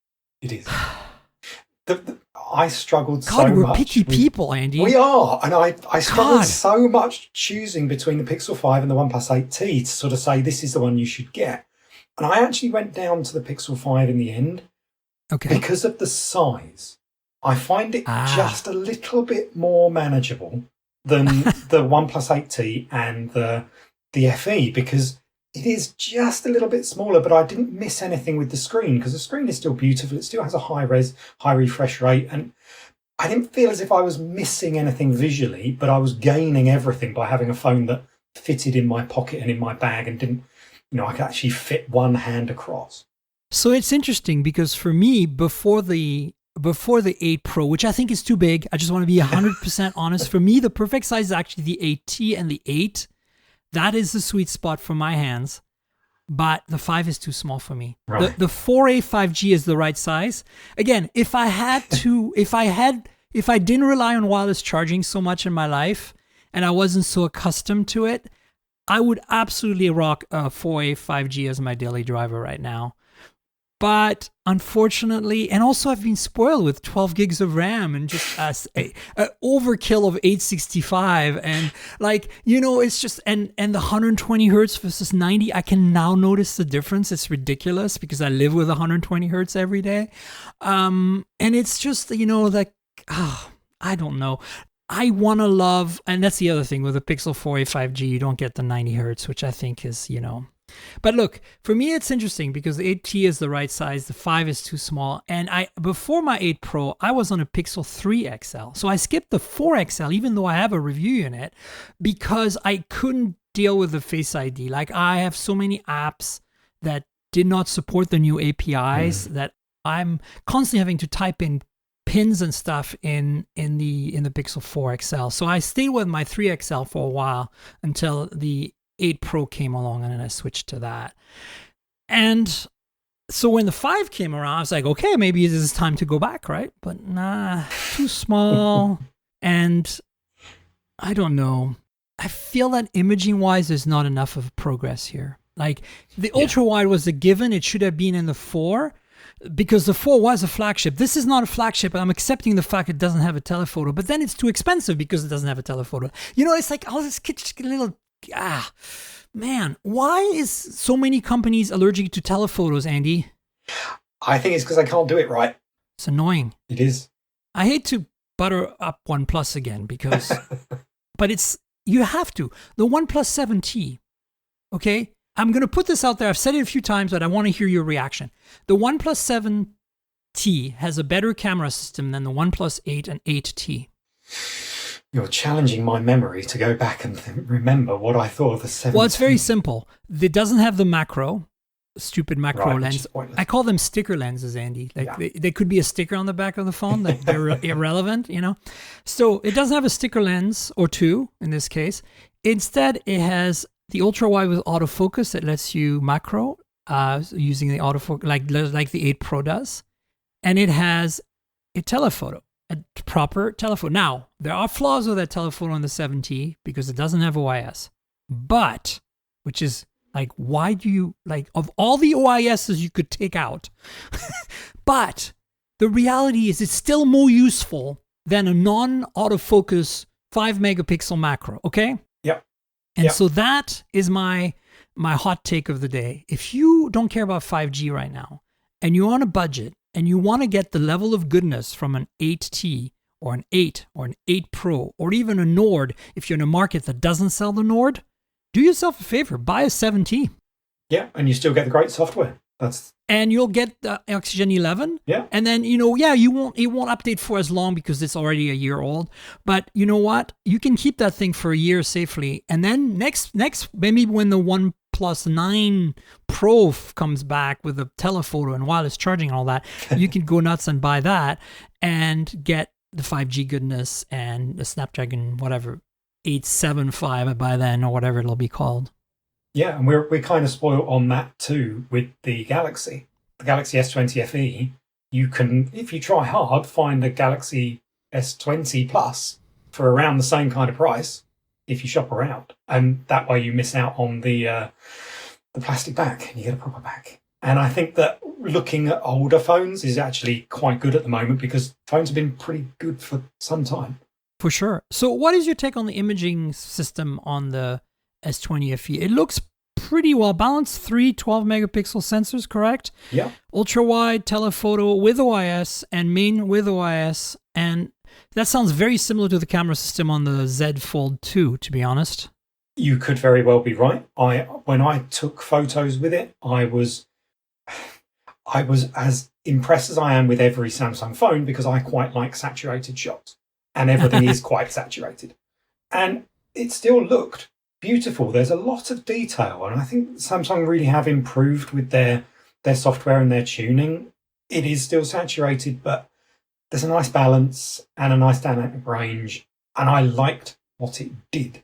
I struggled so much. God, we're picky people, Andy. We are. And I struggled so much choosing between the Pixel 5 and the OnePlus 8T to sort of say, this is the one you should get. And I actually went down to the Pixel 5 in the end. Okay. Because of the size. I find it just a little bit more manageable than the OnePlus 8T and the FE, because it is just a little bit smaller, but I didn't miss anything with the screen, because the screen is still beautiful. It still has a high refresh rate, and I didn't feel as if I was missing anything visually, but I was gaining everything by having a phone that fitted in my pocket and in my bag and didn't, I could actually fit one hand across. So it's interesting, because for me, before the 8 Pro, which I think is too big, I just want to be 100% honest. For me, the perfect size is actually the 8T and the 8. That is the sweet spot for my hands, but the 5 is too small for me. Right. The 4A 5G is the right size. Again, if I didn't rely on wireless charging so much in my life and I wasn't so accustomed to it, I would absolutely rock a 4A 5G as my daily driver right now. But unfortunately, and also I've been spoiled with 12 gigs of RAM and just a overkill of 865, and it's just, and the 120 hertz versus 90, I can now notice the difference. It's ridiculous because I live with 120 hertz every day. And it's just, I don't know. I want to love, and that's the other thing with the Pixel 4a 5G, you don't get the 90 hertz, which I think is, But look, for me, it's interesting because the 8T is the right size. The 5 is too small. And before my 8 Pro, I was on a Pixel 3 XL. So I skipped the 4 XL, even though I have a review unit, because I couldn't deal with the Face ID. Like, I have so many apps that did not support the new APIs that I'm constantly having to type in pins and stuff in the Pixel 4 XL. So I stayed with my 3 XL for a while until the 8 Pro came along, and then I switched to that. And so when the 5 came around, I was like, okay, maybe it is time to go back, right? But nah, too small. And I don't know. I feel that imaging-wise, there's not enough of progress here. Like, the ultra-wide was a given. It should have been in the 4, because the 4 was a flagship. This is not a flagship. I'm accepting the fact it doesn't have a telephoto, but then it's too expensive because it doesn't have a telephoto. It's like, oh, this kid just get a little... man, why is so many companies allergic to telephotos, Andy? I think it's because they can't do it right. It's annoying. It is. I hate to butter up OnePlus again because, but you have to. The OnePlus 7T, okay? I'm going to put this out there. I've said it a few times, but I want to hear your reaction. The OnePlus 7T has a better camera system than the OnePlus 8 and 8T. You're challenging my memory to go back and remember what I thought of the 17. Well, it's very simple. It doesn't have the macro, stupid macro lens. I call them sticker lenses, Andy. Like they could be a sticker on the back of the phone. Like they're irrelevant, you know. So it doesn't have a sticker lens or two in this case. Instead, it has the ultra wide with autofocus that lets you macro using the autofocus, like the 8 Pro does, and it has a telephoto. A proper telephoto. Now, there are flaws with that telephoto on the 7T because it doesn't have OIS. But, which is like, why do you, like, of all the OISs you could take out, but the reality is it's still more useful than a non-autofocus 5 megapixel macro, okay? Yep. And so that is my hot take of the day. If you don't care about 5G right now and you're on a budget, and you want to get the level of goodness from an 8T or an 8 or an 8 Pro or even a Nord, if you're in a market that doesn't sell the Nord, do yourself a favor, buy a 7T. Yeah, and you still get the great software. And you'll get the Oxygen 11. Yeah. And then, it won't update for as long because it's already a year old. But you know what? You can keep that thing for a year safely. And then next, maybe when the OnePlus 9 Pro comes back with a telephoto and wireless charging and all that, you can go nuts and buy that and get the 5G goodness and the Snapdragon, whatever, 875 by then or whatever it'll be called. Yeah, and we're kind of spoiled on that too with the Galaxy. The Galaxy S20 FE, you can, if you try hard, find the Galaxy S20 Plus for around the same kind of price if you shop around. And that way you miss out on the plastic back and you get a proper back. And I think that looking at older phones is actually quite good at the moment because phones have been pretty good for some time. For sure. So what is your take on the imaging system on the S20 FE? It looks pretty well balanced. 3 12 megapixel sensors, correct? Yeah. Ultra wide, telephoto with OIS and main with OIS. And that sounds very similar to the camera system on the Z Fold 2, to be honest. You could very well be right. When I took photos with it, I was as impressed as I am with every Samsung phone because I quite like saturated shots and everything is quite saturated. And it still looked beautiful. There's a lot of detail, and I think Samsung really have improved with their software and their tuning. It is still saturated, but there's a nice balance and a nice dynamic range, and I liked what it did.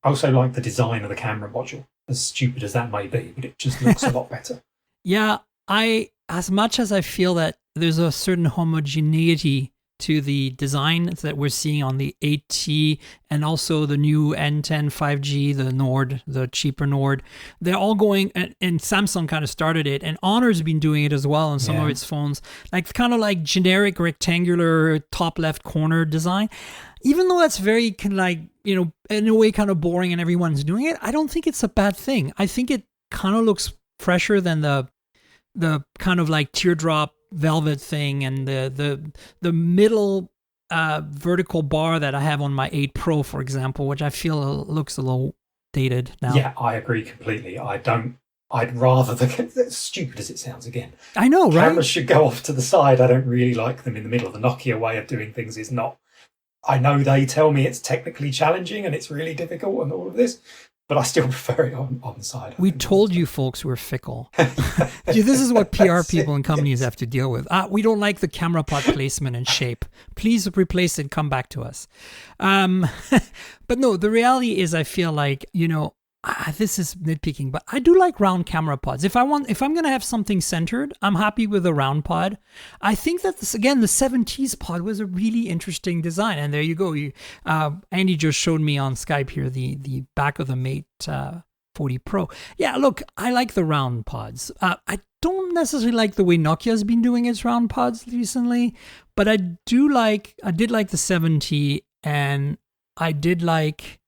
I also like the design of the camera module, as stupid as that may be, but it just looks a lot better. Yeah, as much as I feel that there's a certain homogeneity to the design that we're seeing on the 8T and also the new N10 5G, the Nord, the cheaper Nord. They're all going, and Samsung kind of started it, and Honor's been doing it as well on some of its phones, like kind of like generic rectangular top left corner design. Even though that's very kind of like, in a way kind of boring and everyone's doing it, I don't think it's a bad thing. I think it kind of looks fresher than the kind of like teardrop velvet thing and the middle vertical bar that I have on my 8 Pro, for example, which I feel looks a little dated now. Yeah, I agree completely. I'd rather as stupid as it sounds again. I know, right? Cameras should go off to the side. I don't really like them in the middle. The Nokia way of doing things is not. I know they tell me it's technically challenging and it's really difficult and all of this, but I still prefer it on the side. We told you folks we're fickle. This is what PR people and companies have to deal with. We don't like the camera pod placement and shape. Please replace it and come back to us. But no, the reality is I feel like, this is nitpicking, but I do like round camera pods. If I'm going to have something centered, I'm happy with a round pod. I think that the 7T's pod was a really interesting design. And there you go. Andy just showed me on Skype here the back of the Mate 40 Pro. Yeah, look, I like the round pods. I don't necessarily like the way Nokia's been doing its round pods recently, but I did like the 7T, and I do like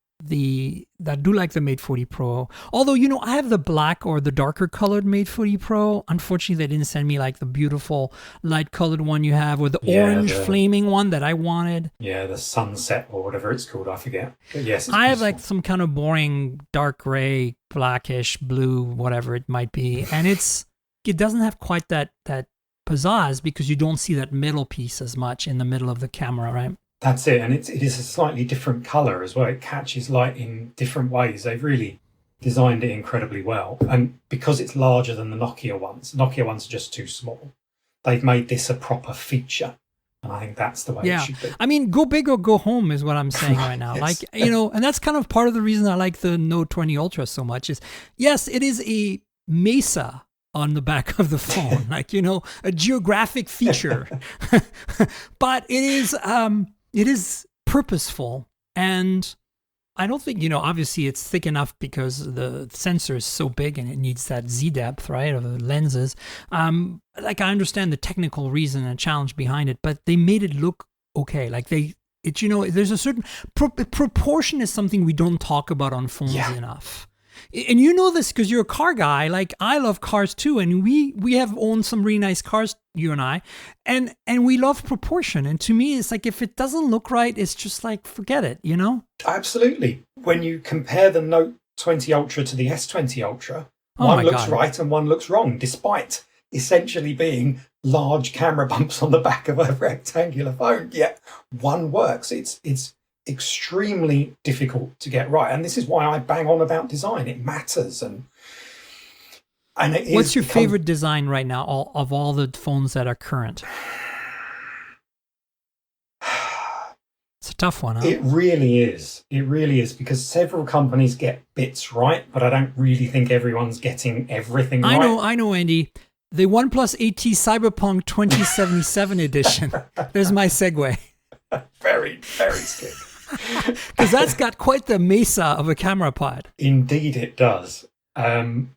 the Mate 40 Pro. Although, I have the black or the darker colored Mate 40 Pro. Unfortunately, they didn't send me like the beautiful light colored one you have, or the orange flaming one that I wanted. Yeah, the sunset or whatever it's called, I forget. But yes, I have like some kind of boring dark gray, blackish, blue, whatever it might be. And it doesn't have quite that pizzazz because you don't see that middle piece as much in the middle of the camera, right? That's it. And it is a slightly different color as well. It catches light in different ways. They've really designed it incredibly well. And because it's larger than the Nokia ones are just too small. They've made this a proper feature. And I think that's the way it should be. I mean, go big or go home is what I'm saying right now. Yes. Like, and that's kind of part of the reason I like the Note 20 Ultra so much is, yes, it is a Mesa on the back of the phone, like, a geographic feature, but it is purposeful. And I don't think, obviously it's thick enough because the sensor is so big and it needs that Z depth, right, of the lenses. Like, I understand the technical reason and challenge behind it, but they made it look okay. Like there's a certain proportion is something we don't talk about on phones enough. And you know this because you're a car guy. Like, I love cars too, and we have owned some really nice cars, you and I, and we love proportion. And to me, it's like, if it doesn't look right, it's just like, forget it, Absolutely. When you compare the Note 20 Ultra to the S20 Ultra, one looks right and one looks wrong, despite essentially being large camera bumps on the back of a rectangular phone. Yet one works. It's extremely difficult to get right, and this is why I bang on about design. It matters, and what's your favorite design right now of all the phones that are current? It's a tough one, huh? It really is because several companies get bits right, but I don't really think everyone's getting everything right. I know, Andy. The OnePlus 8T Cyberpunk 2077 edition. There's my segue. Very, very slick. Because that's got quite the Mesa of a camera pod. Indeed it does. I'm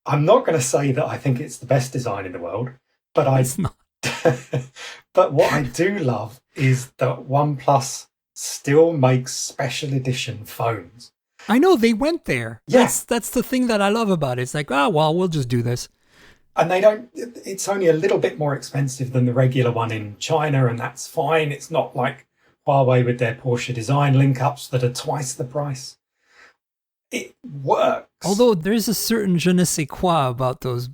not going to say that I think it's the best design in the world, but it's not. But what I do love is that OnePlus still makes special edition phones. I know, they went there. Yes. That's the thing that I love about it. It's like, we'll just do this. And it's only a little bit more expensive than the regular one in China, and that's fine. It's not like Huawei with their Porsche design link-ups that are twice the price. It works. Although there's a certain je ne sais quoi about those,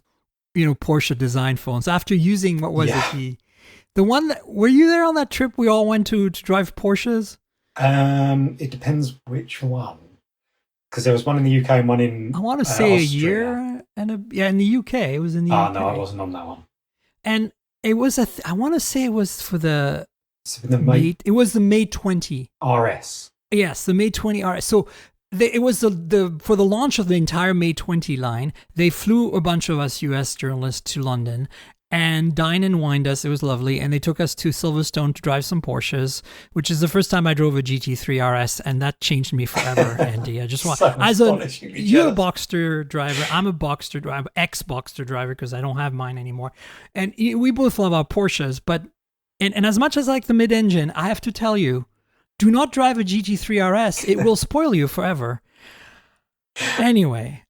Porsche design phones. After using, what was it? The one that, were you there on that trip we all went to drive Porsches? It depends which one. Because there was one in the UK and one in I want to say Austria. a year in the UK. It was in the UK. Oh, no, I wasn't on that one. And it was I want to say it was for the Mate. It was the Mate 20 RS. Yes, the Mate 20 RS. So it was the for the launch of the entire Mate 20 line. They flew a bunch of us US journalists to London and dined and wined us. It was lovely. And they took us to Silverstone to drive some Porsches, which is the first time I drove a GT3 RS. And that changed me forever, Andy. I just want, you're a Boxster driver. I'm a Boxster driver, ex-Boxster driver, because I don't have mine anymore. And we both love our Porsches. But, and as much as I like the mid-engine, I have to tell you, do not drive a GT3 RS. It will spoil you forever. Anyway.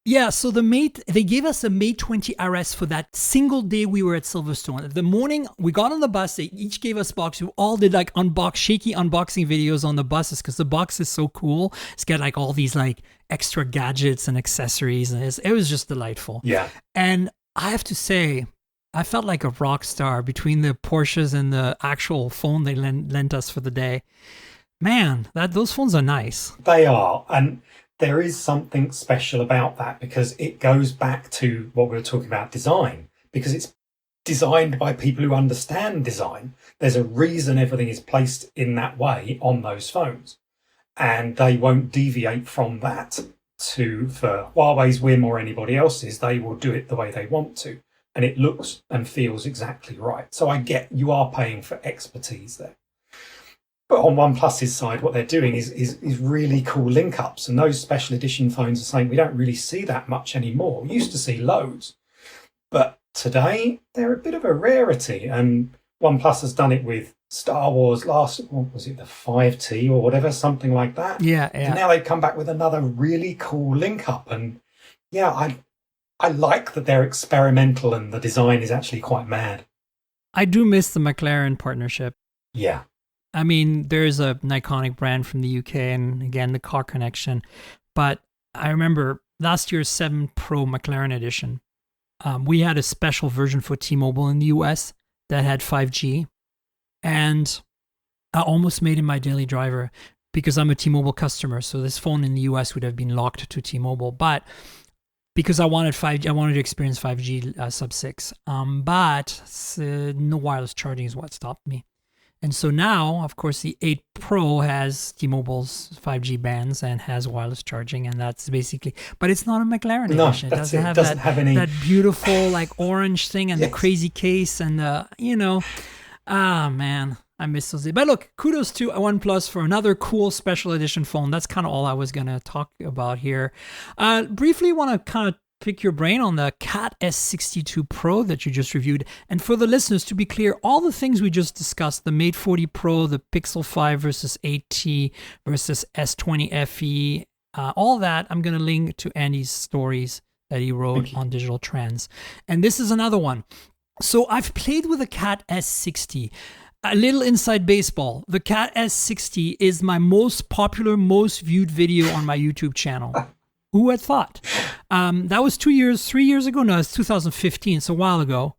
Yeah, so they gave us a Mate 20 RS for that single day we were at Silverstone. The morning we got on the bus, they each gave us boxes. We all did like shaky unboxing videos on the buses because the box is so cool. It's got like all these like extra gadgets and accessories, and it was just delightful. Yeah. And I have to say, I felt like a rock star between the Porsches and the actual phone they lent us for the day. Man, those phones are nice. They are, and there is something special about that because it goes back to what we were talking about, design, because it's designed by people who understand design. There's a reason everything is placed in that way on those phones, and they won't deviate from that for Huawei's whim or anybody else's. They will do it the way they want to, and it looks and feels exactly right. So I get you are paying for expertise there. But on OnePlus's side, what they're doing is really cool link-ups. And those special edition phones are saying we don't really see that much anymore. We used to see loads. But today, they're a bit of a rarity. And OnePlus has done it with Star Wars what was it, the 5T or whatever, something like that. Yeah. And now they've come back with another really cool link-up. And yeah, I like that they're experimental and the design is actually quite mad. I do miss the McLaren partnership. Yeah. I mean, there's an iconic brand from the UK and, again, the car connection. But I remember last year's 7 Pro McLaren edition, we had a special version for T-Mobile in the US that had 5G. And I almost made it my daily driver because I'm a T-Mobile customer. So this phone in the US would have been locked to T-Mobile, but because I wanted 5G, I wanted to experience 5G sub-6. No wireless charging is what stopped me. And so now, of course, the 8 Pro has T-Mobile's 5G bands and has wireless charging, and that's basically. But it's not a McLaren edition. It doesn't have any that beautiful like orange thing and the crazy case and man, I miss those days. But look, kudos to OnePlus for another cool special edition phone. That's kind of all I was gonna talk about here. Briefly, want to kind of pick your brain on the Cat S62 Pro that you just reviewed. And for the listeners, to be clear, all the things we just discussed, the Mate 40 Pro, the Pixel 5 versus 8T versus S20 FE, all that, I'm going to link to Andy's stories that he wrote on Digital Trends. And this is another one. So I've played with the Cat S60. A little inside baseball. The Cat S60 is my most popular, most viewed video on my YouTube channel. Who had thought? That was 3 years ago. No, it's 2015, so a while ago.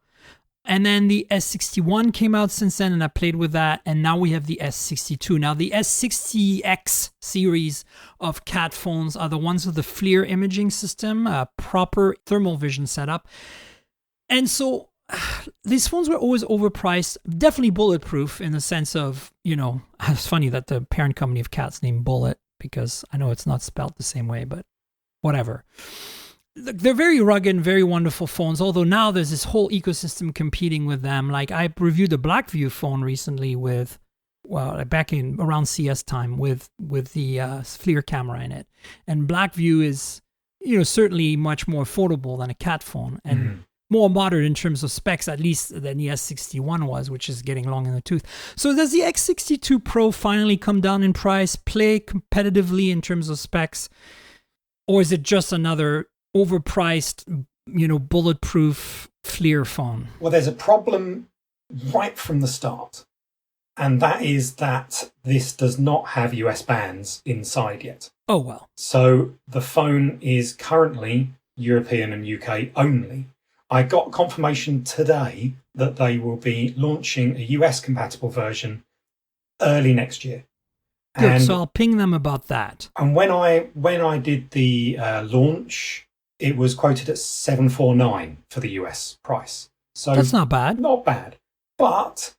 And then the S61 came out since then, and I played with that. And now we have the S62. Now, the S60X series of Cat phones are the ones with the FLIR imaging system, a proper thermal vision setup. And so these phones were always overpriced, definitely bulletproof in the sense of, it's funny that the parent company of Cat's named Bullet, because I know it's not spelled the same way, but whatever. They're very rugged and very wonderful phones, although now there's this whole ecosystem competing with them. Like I reviewed the Blackview phone recently back in around CS time with the FLIR camera in it. And Blackview is, certainly much more affordable than a Cat phone and more modern in terms of specs, at least than the S61 was, which is getting long in the tooth. So does the X62 Pro finally come down in price, play competitively in terms of specs? Or is it just another overpriced, bulletproof FLIR phone? Well, there's a problem right from the start. And that is that this does not have US bands inside yet. Oh, well. So the phone is currently European and UK only. I got confirmation today that they will be launching a US compatible version early next year. Good, so I'll ping them about that. And when I did the launch, it was quoted at $749 for the US price. So that's not bad. Not bad. But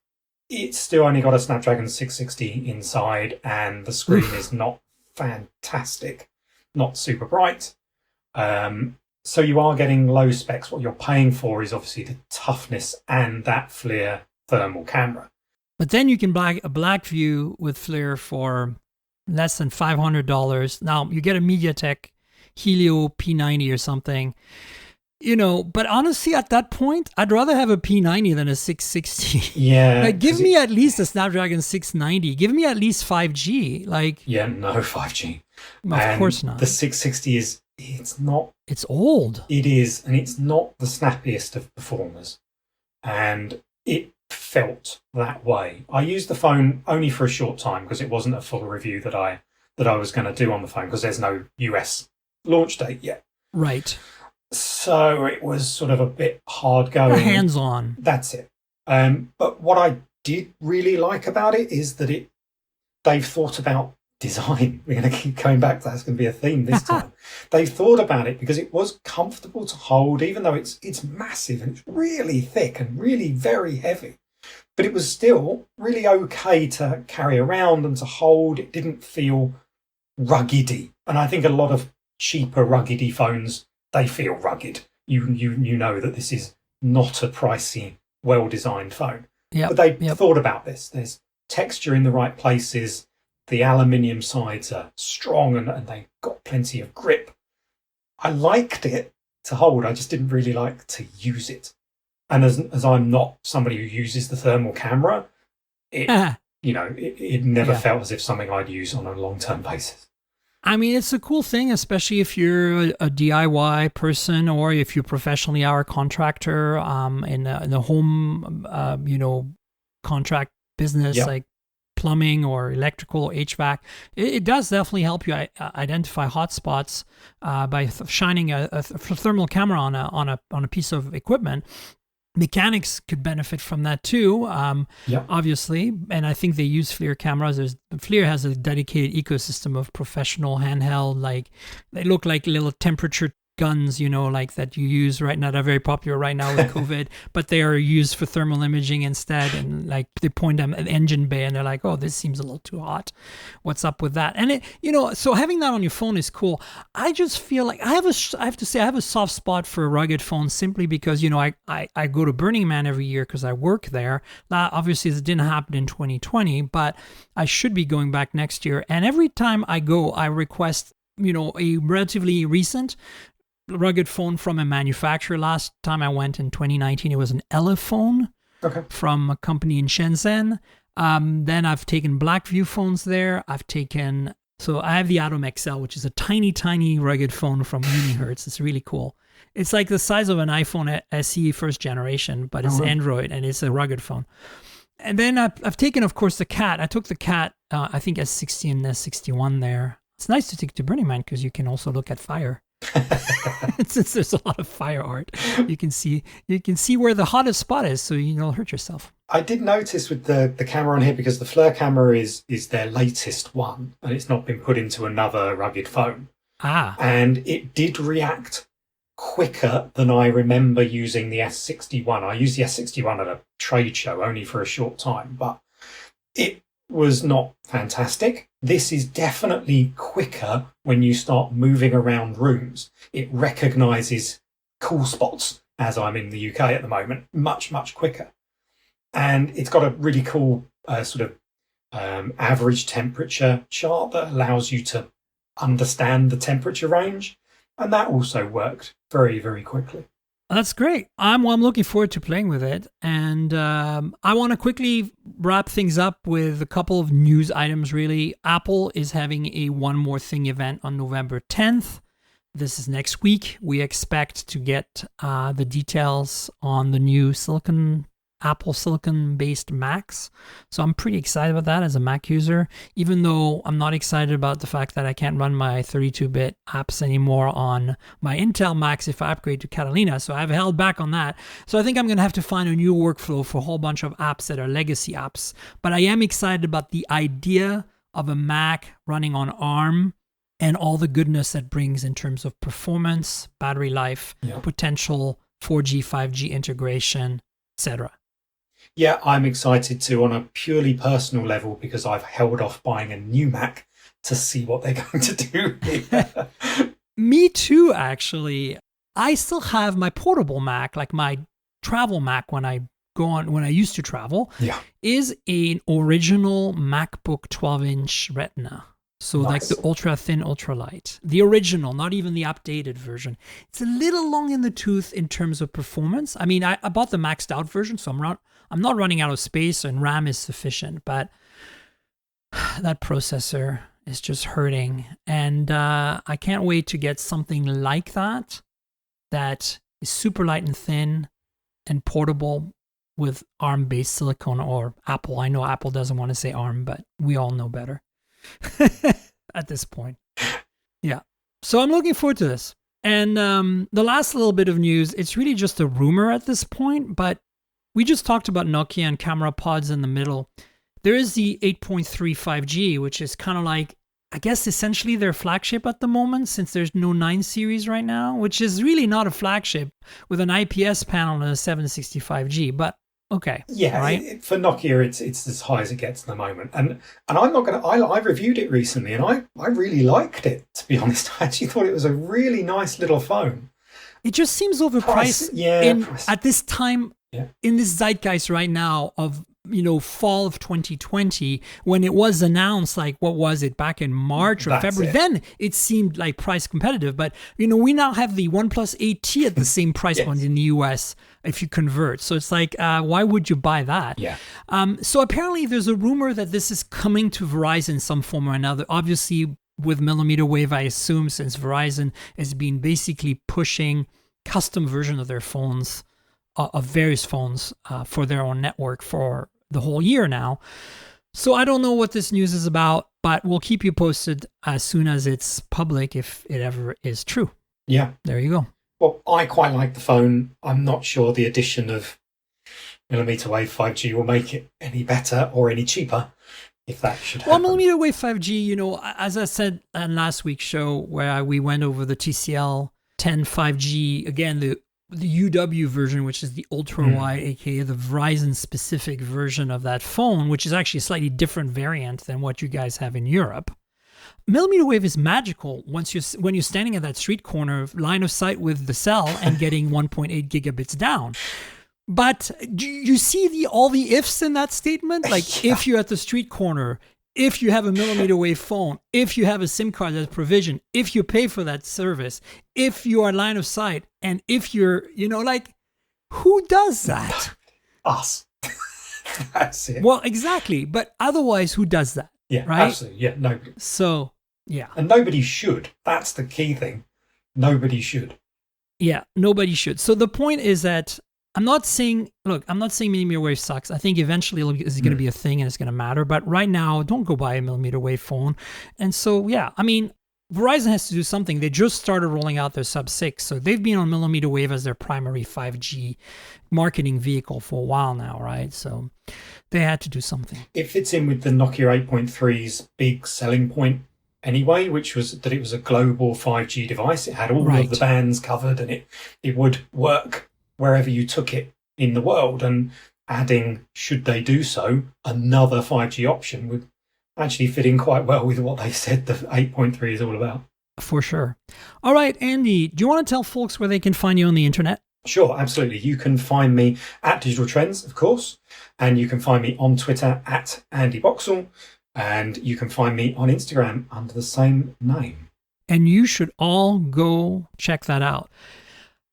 it's still only got a Snapdragon 660 inside, and the screen is not fantastic, not super bright. So you are getting low specs. What you're paying for is obviously the toughness and that FLIR thermal camera. But then you can buy a Blackview with FLIR for less than $500. Now, you get a MediaTek Helio P90 or something, but honestly, at that point, I'd rather have a P90 than a 660. Yeah. Like, give me at least a Snapdragon 690. Give me at least 5G. Yeah, no 5G. Of course not. The 660 it's not. It's old. It is, and it's not the snappiest of performers. And it felt that way. I used the phone only for a short time because it wasn't a full review that I was going to do on the phone because there's no US launch date yet. Right. So it was sort of a bit hard going. Hands-on. That's it. But what I did really like about it is that they've thought about design. We're going to keep going back to that. It's going to be a theme this time. They've thought about it because it was comfortable to hold, even though it's massive and it's really thick and really very heavy. But it was still really okay to carry around and to hold. It didn't feel ruggedy. And I think a lot of cheaper ruggedy phones, they feel rugged. You know that this is not a pricey, well-designed phone. Yep, but they thought about this. There's texture in the right places. The aluminium sides are strong and they've got plenty of grip. I liked it to hold. I just didn't really like to use it. And as I'm not somebody who uses the thermal camera, it never felt as if something I'd use on a long-term basis. I mean, it's a cool thing, especially if you're a DIY person or if you professionally are a contractor in the home, contract business, like plumbing or electrical or HVAC. It does definitely help you identify hotspots by shining a thermal camera on a piece of equipment. Mechanics could benefit from that too, obviously. And I think they use FLIR cameras. FLIR has a dedicated ecosystem of professional handheld, like they look like little temperature guns, like that you use right now. They're very popular right now with COVID, but they are used for thermal imaging instead. And like they point them at the engine bay and they're like, oh, this seems a little too hot. What's up with that? And so having that on your phone is cool. I just feel like I have to say I have a soft spot for a rugged phone simply because, I go to Burning Man every year because I work there. Now, obviously this didn't happen in 2020, but I should be going back next year. And every time I go, I request, a relatively recent rugged phone from a manufacturer. Last time I went in 2019, it was an Elephone from a company in Shenzhen. Then I've taken Blackview phones there. So I have the Atom XL, which is a tiny, tiny rugged phone from Unihertz. It's really cool. It's like the size of an iPhone SE first generation, but it's Android and it's a rugged phone. And then I've taken, of course, the Cat. I took the Cat, I think S60 and S61 there. It's nice to take to Burning Man because you can also look at fire. Since there's a lot of fire art, you can see where the hottest spot is, so you don't hurt yourself. I did notice with the camera on here, because the FLIR camera is their latest one, and it's not been put into another rugged phone. And it did react quicker than I remember using the S61. I used the S61 at a trade show only for a short time, but it was not fantastic. This is definitely quicker when you start moving around rooms. It recognizes cool spots, as I'm in the UK at the moment, much, much quicker. And it's got a really cool average temperature chart that allows you to understand the temperature range. And that also worked very, very quickly. That's great. I'm looking forward to playing with it. And I want to quickly wrap things up with a couple of news items, really. Apple is having a One More Thing event on November 10th. This is next week. We expect to get the details on the new Apple Silicon-based Macs. So I'm pretty excited about that as a Mac user, even though I'm not excited about the fact that I can't run my 32-bit apps anymore on my Intel Macs if I upgrade to Catalina. So I've held back on that. So I think I'm going to have to find a new workflow for a whole bunch of apps that are legacy apps. But I am excited about the idea of a Mac running on ARM and all the goodness that brings in terms of performance, battery life, potential 4G, 5G integration, etc. Yeah, I'm excited too on a purely personal level because I've held off buying a new Mac to see what they're going to do here. Me too, actually. I still have my portable Mac, like my travel Mac when I used to travel, is an original MacBook 12-inch Retina. So like the ultra thin, ultra light, the original, not even the updated version. It's a little long in the tooth in terms of performance. I mean, I bought the maxed out version, so I'm not running out of space and RAM is sufficient, but that processor is just hurting. And I can't wait to get something like that is super light and thin and portable with ARM-based silicon or Apple. I know Apple doesn't want to say ARM, but we all know better. At this point. Yeah. So I'm looking forward to this. And the last little bit of news, it's really just a rumor at this point, but we just talked about Nokia and camera pods in the middle. There is the 8.3 5G, which is kind of like, I guess, essentially their flagship at the moment, since there's no 9 series right now, which is really not a flagship with an IPS panel and a 765G, but okay. Yeah, right? For Nokia, it's as high as it gets at the moment. And I'm not going to... I reviewed it recently, and I really liked it, to be honest. I actually thought it was a really nice little phone. It just seems overpriced at this time, in this zeitgeist right now of, fall of 2020, when it was announced, like, what was it, back in March or February? Then it seemed like price competitive. But, we now have the OnePlus 8T at the same price point in the US if you convert. So it's like, why would you buy that? Yeah. So apparently there's a rumor that this is coming to Verizon in some form or another. Obviously, with millimeter wave, I assume, since Verizon has been basically pushing custom version of their phones, of various phones for their own network for the whole year now. So I don't know what this news is about, but we'll keep you posted as soon as it's public, if it ever is true. Yeah. There you go. Well, I quite like the phone. I'm not sure the addition of millimeter wave 5G will make it any better or any cheaper, if that should happen. Well, millimeter wave 5G, you know, as I said on last week's show where we went over the TCL 10 5G, again, the UW version, which is the ultra wide, aka the Verizon specific version of that phone, which is actually a slightly different variant than what you guys have in Europe. Millimeter wave is magical when you're standing at that street corner, line of sight with the cell and getting 1.8 gigabits down. But do you see all the ifs in that statement? Like if you're at the street corner, if you have a millimeter wave phone, if you have a SIM card that's provisioned, if you pay for that service, if you are line of sight, and if you're, you know, like, who does that? Us. That's it. Well, exactly. But otherwise, who does that? Yeah, right? Absolutely. Yeah, nobody. So, yeah. And nobody should. That's the key thing. Nobody should. Yeah, nobody should. So the point is that I'm not saying millimeter wave sucks. I think eventually it's going to be a thing and it's going to matter. But right now, don't go buy a millimeter wave phone. And so, yeah, I mean, Verizon has to do something. They just started rolling out their sub 6. So they've been on millimeter wave as their primary 5G marketing vehicle for a while now, right? So they had to do something. It fits in with the Nokia 8.3's big selling point anyway, which was that it was a global 5G device. It had all of the bands covered and it would work wherever you took it in the world, and adding, should they do so, another 5G option would actually fit in quite well with what they said the 8.3 is all about. For sure. All right, Andy, do you want to tell folks where they can find you on the internet? Sure, absolutely. You can find me at Digital Trends, of course, and you can find me on Twitter at Andy Boxall, and you can find me on Instagram under the same name. And you should all go check that out.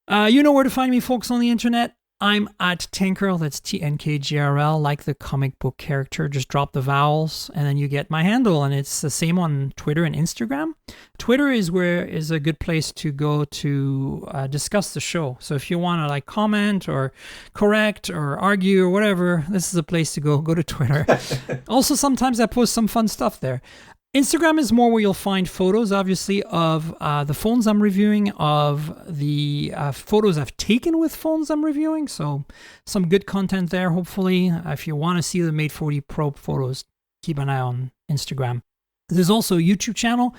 You know where to find me, folks, on the internet. I'm at Tankgirl, that's TNKGRL, like the comic book character. Just drop the vowels, and then you get my handle, and it's the same on Twitter and Instagram. Twitter is a good place to go to discuss the show. So if you want to comment or correct or argue or whatever, this is a place to go. Go to Twitter. Also, sometimes I post some fun stuff there. Instagram is more where you'll find photos, obviously, of the phones I'm reviewing, of the photos I've taken with phones I'm reviewing. So some good content there, hopefully. If you want to see the Mate 40 Pro photos, keep an eye on Instagram. There's also a YouTube channel.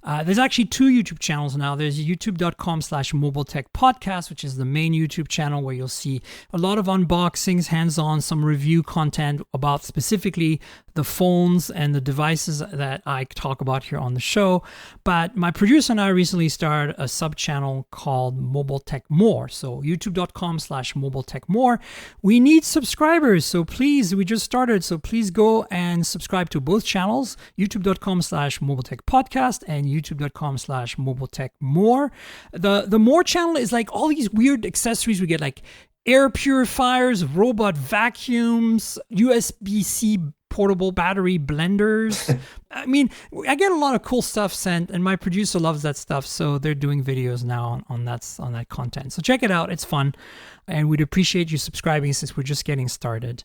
There's actually two YouTube channels now. There's youtube.com/mobiletechpodcast, which is the main YouTube channel where you'll see a lot of unboxings, hands-on, some review content about specifically the phones and the devices that I talk about here on the show. But my producer and I recently started a sub-channel called Mobile Tech More. So youtube.com/mobiletechmore. We need subscribers. So please, we just started. So please go and subscribe to both channels, youtube.com/mobiletechpodcast and youtube.com/mobiletechmore. The More channel is like all these weird accessories we get, like air purifiers, robot vacuums, USB-C portable battery blenders. I mean, I get a lot of cool stuff sent, and my producer loves that stuff, so they're doing videos now on that content. So check it out. It's fun, and we'd appreciate you subscribing since we're just getting started.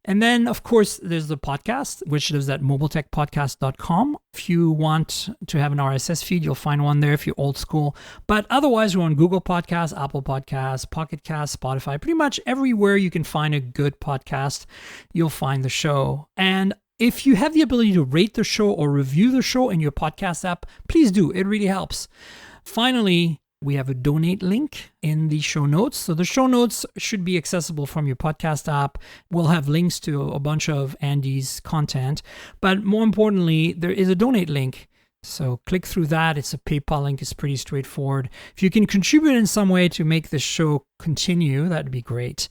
And then, of course, there's the podcast, which lives at mobiletechpodcast.com. If you want to have an RSS feed, you'll find one there if you're old school. But otherwise, we're on Google Podcasts, Apple Podcasts, Pocket Casts, Spotify. Pretty much everywhere you can find a good podcast, you'll find the show. And if you have the ability to rate the show or review the show in your podcast app, please do. It really helps. Finally, we have a donate link in the show notes. So the show notes should be accessible from your podcast app. We'll have links to a bunch of Andy's content. But more importantly, there is a donate link. So click through that. It's a PayPal link. It's pretty straightforward. If you can contribute in some way to make this show continue, that'd be great.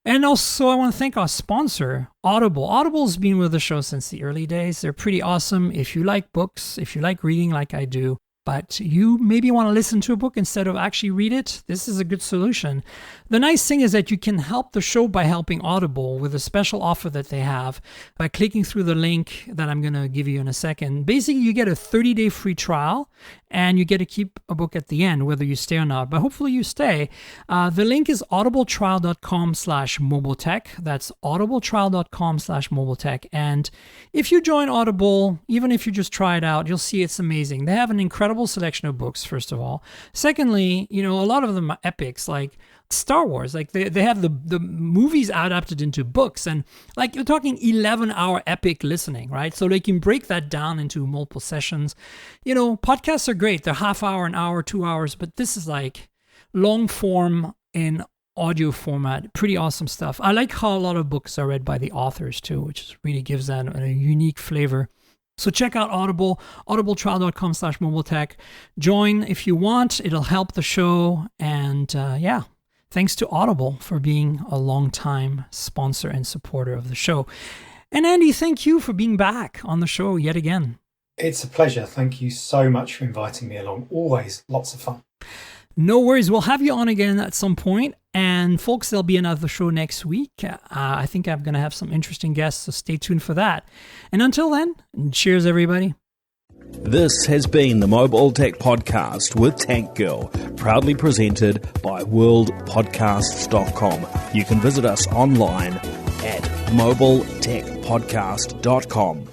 And also, I want to thank our sponsor, Audible. Audible's been with the show since the early days. They're pretty awesome. If you like books, if you like reading like I do, but you maybe want to listen to a book instead of actually read it, this is a good solution. The nice thing is that you can help the show by helping Audible with a special offer that they have by clicking through the link that I'm going to give you in a second. Basically, you get a 30-day free trial, and you get to keep a book at the end, whether you stay or not. But hopefully you stay. The link is audibletrial.com/mobiletech. That's audibletrial.com/mobiletech. And if you join Audible, even if you just try it out, you'll see it's amazing. They have an incredible incredible selection of books, first of all. Secondly, a lot of them are epics, like Star Wars. Like they have the movies adapted into books, and like you're talking 11-hour epic listening, right? So they can break that down into multiple sessions. Podcasts are great. They're half hour, an hour, 2 hours, but this is like long form in audio format. Pretty awesome stuff. I like how a lot of books are read by the authors too, which really gives that a unique flavor. So check out Audible, audibletrial.com/mobiletech. Join if you want. It'll help the show. And thanks to Audible for being a long-time sponsor and supporter of the show. And Andy, thank you for being back on the show yet again. It's a pleasure. Thank you so much for inviting me along. Always lots of fun. No worries. We'll have you on again at some point. And folks, there'll be another show next week. I think I'm going to have some interesting guests, so stay tuned for that. And until then, cheers, everybody. This has been the Mobile Tech Podcast with Tank Girl, proudly presented by worldpodcasts.com. You can visit us online at mobiletechpodcast.com.